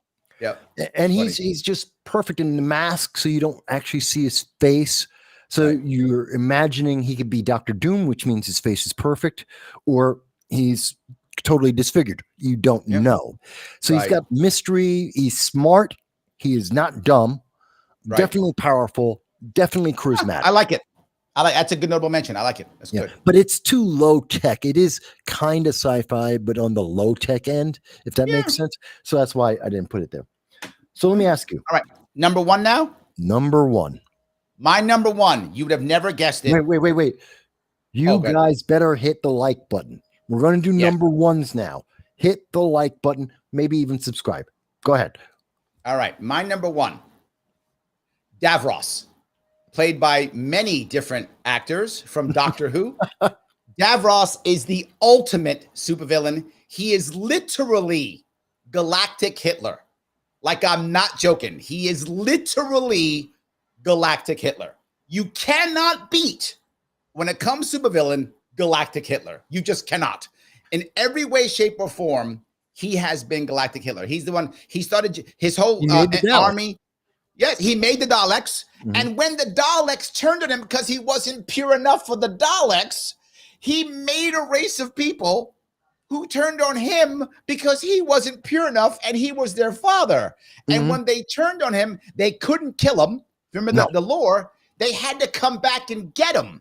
S2: Yeah.
S1: And he's just perfect in the mask, so you don't actually see his face. So you're imagining he could be Dr. Doom, which means his face is perfect, or he's totally disfigured. You don't know. So he's got mystery. He's smart. He is not dumb. Definitely powerful. Definitely charismatic.
S2: I like it. That's a good notable mention. I like it. That's good.
S1: But it's too low tech. It is kind of sci-fi, but on the low tech end, if that makes sense. So that's why I didn't put it there. So let me ask you.
S2: All right. Number one now?
S1: Number one.
S2: My number one. You would have never guessed it.
S1: Wait. You guys better hit the like button. We're going to do number ones now. Hit the like button. Maybe even subscribe. Go ahead.
S2: All right. My number one. Davros. Played by many different actors from Doctor Who. Davros is the ultimate supervillain. He is literally Galactic Hitler. Like, I'm not joking. He is literally Galactic Hitler. You cannot beat, when it comes to supervillain, Galactic Hitler. You just cannot. In every way, shape, or form, he has been Galactic Hitler. He's the one, he started his whole army. Yes, he made the Daleks. Mm-hmm. And when the Daleks turned on him because he wasn't pure enough for the Daleks, he made a race of people who turned on him because he wasn't pure enough and he was their father. Mm-hmm. And when they turned on him, they couldn't kill him. Remember the lore? They had to come back and get him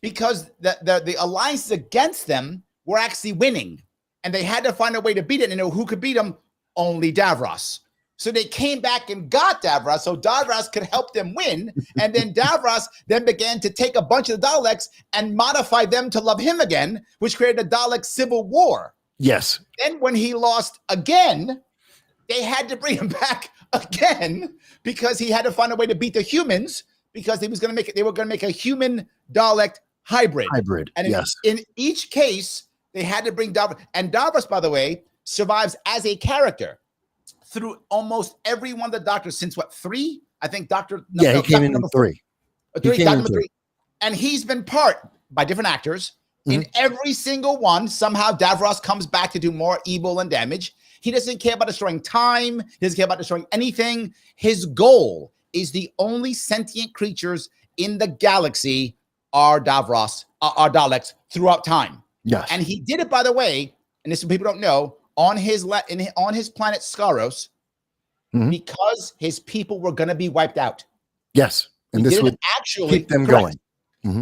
S2: because the alliances against them were actually winning. And they had to find a way to beat it. And who could beat him? Only Davros. So they came back and got Davros so Davros could help them win. And then Davros then began to take a bunch of the Daleks and modify them to love him again, which created a Dalek civil war.
S1: Yes.
S2: Then when he lost again, they had to bring him back again because he had to find a way to beat the humans because they were going to make a human Dalek hybrid. And in each case, they had to bring Davros. And Davros, by the way, survives as a character through almost every one of the Doctors since what, 3? I think
S1: he came in 3.
S2: Three. And he's been part by different actors In every single one, somehow Davros comes back to do more evil and damage. He doesn't care about destroying time. He doesn't care about destroying anything. His goal is the only sentient creatures in the galaxy are Davros, are Daleks throughout time.
S1: Yes.
S2: And he did it, by the way, and this is what people don't know, on his planet Skaros, because his people were going to be wiped out.
S1: Yes. And this would
S2: actually
S1: keep them going.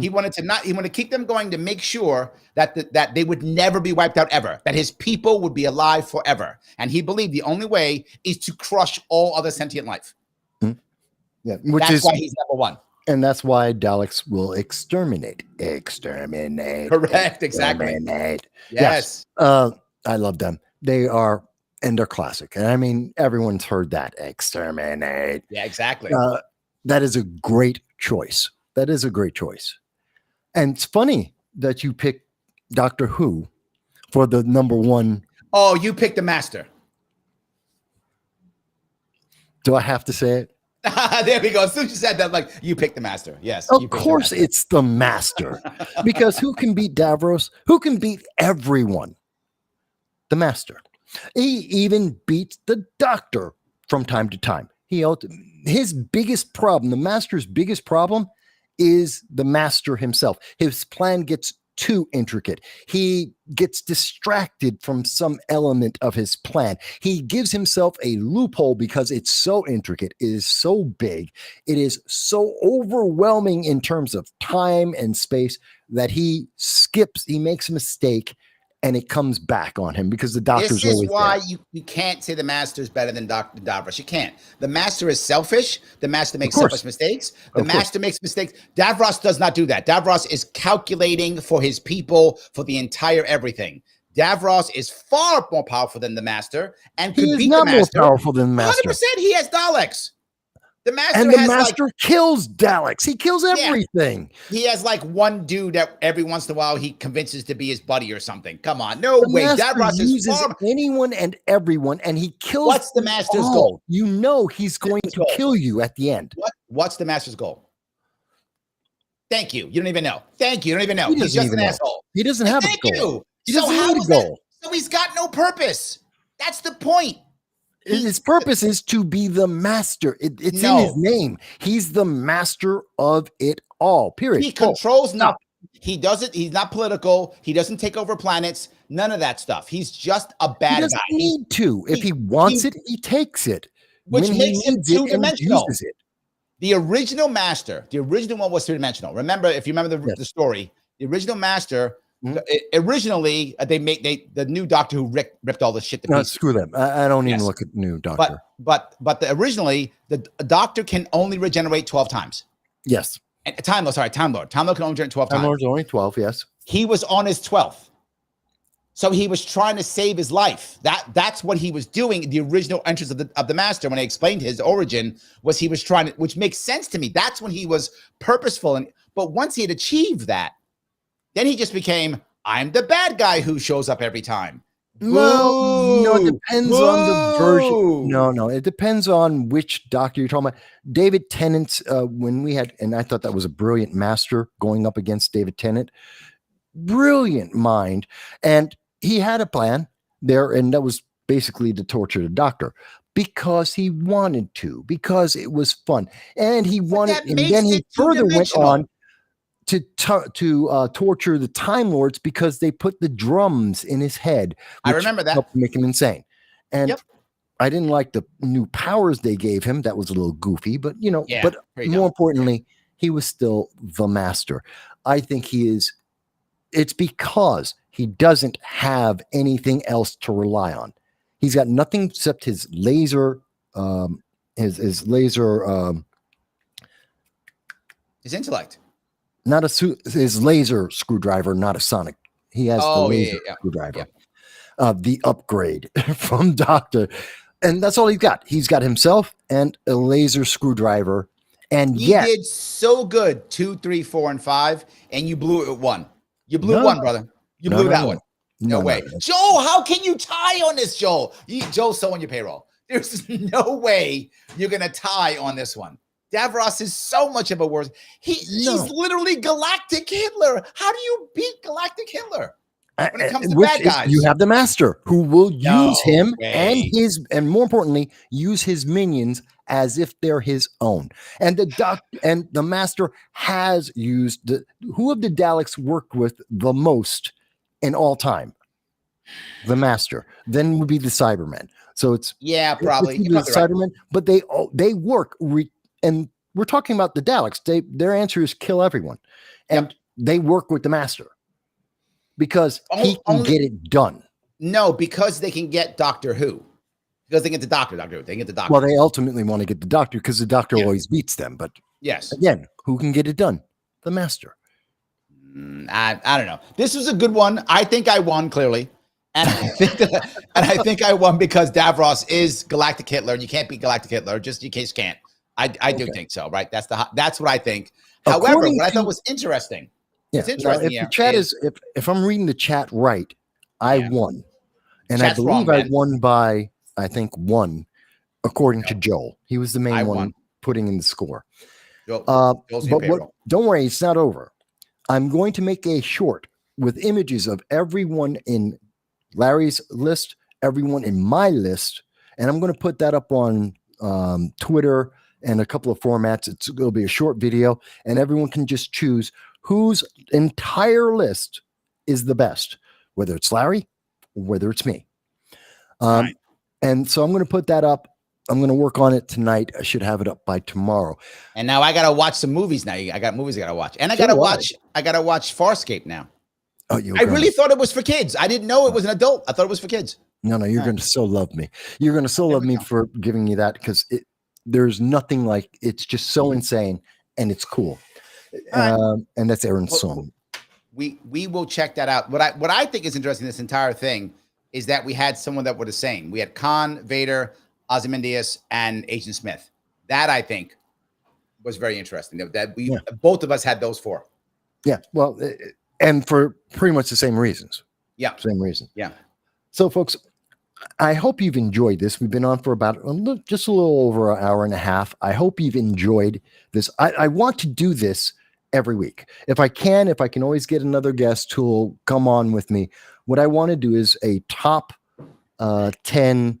S2: He wanted to keep them going to make sure that they would never be wiped out ever, that his people would be alive forever. And he believed the only way is to crush all other sentient life.
S1: Yeah,
S2: that's why he's number one.
S1: And that's why Daleks will exterminate. Exterminate.
S2: Correct, exactly.
S1: Exterminate.
S2: Yes.
S1: I love them. They are, and they're classic. And I mean, everyone's heard that. Exterminate.
S2: Yeah, exactly.
S1: That is a great choice. That is a great choice. And it's funny that you picked Doctor Who for the number one.
S2: Oh, you picked the Master.
S1: Do I have to say it?
S2: There we go. As soon as you said that, like, you picked the Master. Yes.
S1: Of course it's the Master. Because who can beat Davros? Who can beat everyone? The Master. He even beats the Doctor from time to time. His biggest problem, the Master's biggest problem, is the Master himself. His plan gets too intricate. He gets distracted from some element of his plan. He gives himself a loophole because it's so intricate. It is so big. It is so overwhelming in terms of time and space that he makes a mistake, and it comes back on him because the Doctor's always there. This is
S2: why you can't say the Master is better than Dr. Davros. You can't. The Master is selfish. The Master makes selfish mistakes. The Master makes mistakes. Davros does not do that. Davros is calculating for his people, for the entire everything. Davros is far more powerful than the Master and could beat the Master.
S1: He is not more powerful than the Master.
S2: 100%. He has Daleks. The
S1: Master kills Daleks. He kills everything.
S2: He has like one dude that every once in a while he convinces to be his buddy or something. Come on, no way.
S1: Davros uses anyone and everyone, and he kills.
S2: What's the Master's goal?
S1: You know he's going to kill you at the end.
S2: What's the Master's goal? Thank you. You don't even know. Thank you. You don't even know. He's just an asshole.
S1: He doesn't have a goal. He doesn't need a goal.
S2: So he's got no purpose. That's the point.
S1: His purpose is to be the Master. It's in his name. He's the Master of it all. Period.
S2: He controls nothing. He doesn't. He's not political. He doesn't take over planets. None of that stuff. He's just a bad guy.
S1: He doesn't need to. If he wants it, he takes it.
S2: Which makes him two-dimensional. The original Master, the original one was two-dimensional. Remember, if you remember the story, the original Master. Originally, the new Doctor Who ripped all this shit to pieces.
S1: Screw them. I don't even look at new Doctor.
S2: But originally, the Doctor can only regenerate 12 times.
S1: Yes.
S2: And Time Lord can only regenerate 12 times.
S1: Time Lord's only 12. Yes.
S2: He was on his 12th, so he was trying to save his life. That's what he was doing. The original entrance of the Master, when I explained his origin, was he was trying to, which makes sense to me. That's when he was purposeful. But once he had achieved that, then he just became, I'm the bad guy who shows up every time.
S1: Well, it depends on the version. No, it depends on which Doctor you're talking about. David Tennant's, when we had, and I thought that was a brilliant Master going up against David Tennant. Brilliant mind. And he had a plan there, and that was basically to torture the Doctor because he wanted to, because it was fun. And he wanted, and then he further went on to torture the Time Lords because they put the drums in his head.
S2: I remember that.
S1: Helped make him insane. And I didn't like the new powers they gave him. That was a little goofy, but but more importantly, he was still the Master. I think he is. It's because he doesn't have anything else to rely on. He's got nothing except his laser, his
S2: intellect.
S1: His laser screwdriver, not a sonic. He has the laser screwdriver. The upgrade from Doctor. And that's all he's got. He's got himself and a laser screwdriver. And
S2: he did so good 2, 3, 4, and 5, and you blew it at 1. You blew one, brother. You blew that one. No way. Joel, how can you tie on this, Joel? Joel's so on your payroll. There's no way you're going to tie on this one. Davros is so much of a worse. He's literally Galactic Hitler. How do you beat Galactic Hitler when it comes to bad guys?
S1: You have the master who will use him
S2: way.
S1: and more importantly, use his minions as if they're his own. And the master has used who of the Daleks worked with the most in all time? The master. Then would be the Cybermen. So it's
S2: probably
S1: the Cybermen, but they work and we're talking about the Daleks. Their answer is kill everyone, and they work with the master because he can get it done.
S2: No, because they can get Doctor Who. Because they get the Doctor Who. They can get the Doctor.
S1: Well, they ultimately want to get the Doctor because the Doctor always beats them. But again, who can get it done? The master.
S2: I don't know. This was a good one. I think I won clearly. And I think I won because Davros is Galactic Hitler, and you can't beat Galactic Hitler just in case you can't. I do think so, right? That's what I think. However, what I thought was interesting.
S1: If the chat if I'm reading the chat right, I won, and I believe I won by one, according to Joel. He was the main one putting in the score. Don't worry, it's not over. I'm going to make a short with images of everyone in Larry's list, everyone in my list, and I'm going to put that up on Twitter and a couple of formats. It'll be a short video, and everyone can just choose whose entire list is the best, whether it's Larry or whether it's me. And so I'm going to put that up. I'm going to work on it tonight. I should have it up by tomorrow.
S2: And now I got to watch some movies. Now I got movies I got to watch, and I got to watch. I got to watch Farscape now. I really thought it was for kids. I didn't know it was an adult. I thought it was for kids.
S1: No, you're going to so love me. You're going to so love me for giving me that because there's nothing like it's just so insane and it's cool. And that's Aaron's song.
S2: We will check that out. What I think is interesting in this entire thing is that we had someone that were the same. We had Khan, Vader, Ozymandias, and Agent Smith. That I think was very interesting. That both of us had those four.
S1: Yeah. Well. And for pretty much the same reasons.
S2: Yeah.
S1: Same reason.
S2: Yeah.
S1: So, folks, I hope you've enjoyed this. We've been on for about just a little over an hour and a half. I hope you've enjoyed this. I want to do this every week. If I can always get another guest who will come on with me. What I want to do is a top 10,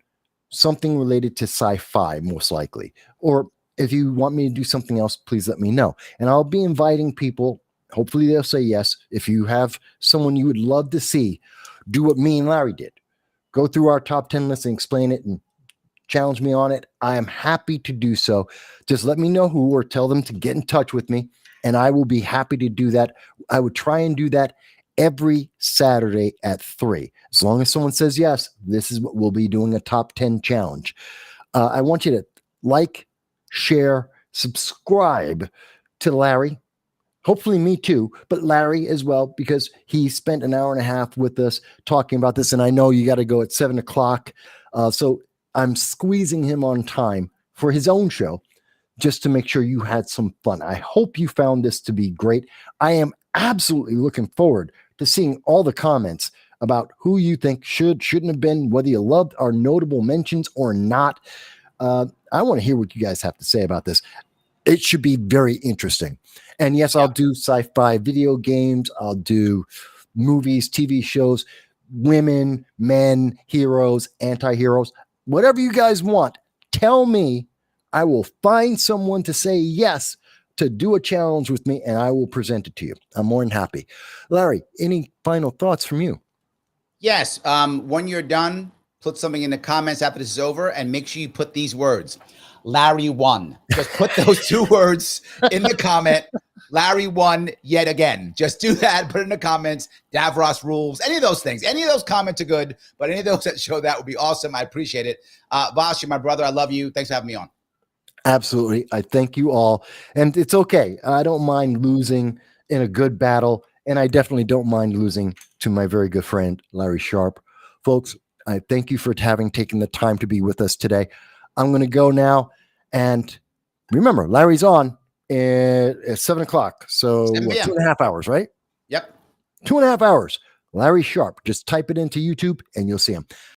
S1: something related to sci-fi, most likely. Or if you want me to do something else, please let me know. And I'll be inviting people. Hopefully they'll say yes. If you have someone you would love to see, do what me and Larry did. Go through our top 10 list and explain it and challenge me on it. I am happy to do so. Just let me know who or tell them to get in touch with me, and I will be happy to do that. I would try and do that every Saturday at 3. As long as someone says yes, this is what we'll be doing, a top 10 challenge. I want you to like, share, subscribe to Larry. Hopefully me too, but Larry as well, because he spent an hour and a half with us talking about this. And I know you got to go at 7:00. So I'm squeezing him on time for his own show just to make sure you had some fun. I hope you found this to be great. I am absolutely looking forward to seeing all the comments about who you think shouldn't have been, whether you loved our notable mentions or not. I want to hear what you guys have to say about this. It should be very interesting. And yes, I'll do sci-fi video games. I'll do movies, TV shows, women, men, heroes, anti-heroes, whatever you guys want. Tell me. I will find someone to say yes to do a challenge with me, and I will present it to you. I'm more than happy. Larry, any final thoughts from you?
S2: Yes. When you're done, put something in the comments after this is over, and make sure you put these words. Larry won. Just put those 2 words in the comment. Larry won yet again. Just do that. Put it in the comments. Davros rules. Any of those things. Any of those comments are good, but any of those that show that would be awesome. I appreciate it. Vass, you're my brother. I love you. Thanks for having me on.
S1: Absolutely. I thank you all. And it's okay. I don't mind losing in a good battle. And I definitely don't mind losing to my very good friend, Larry Sharpe. Folks, I thank you for taken the time to be with us today. I'm going to go now. And remember, Larry's on at 7:00. So 2.5 hours, right?
S2: Yep.
S1: 2.5 hours. Larry Sharpe. Just type it into YouTube and you'll see him.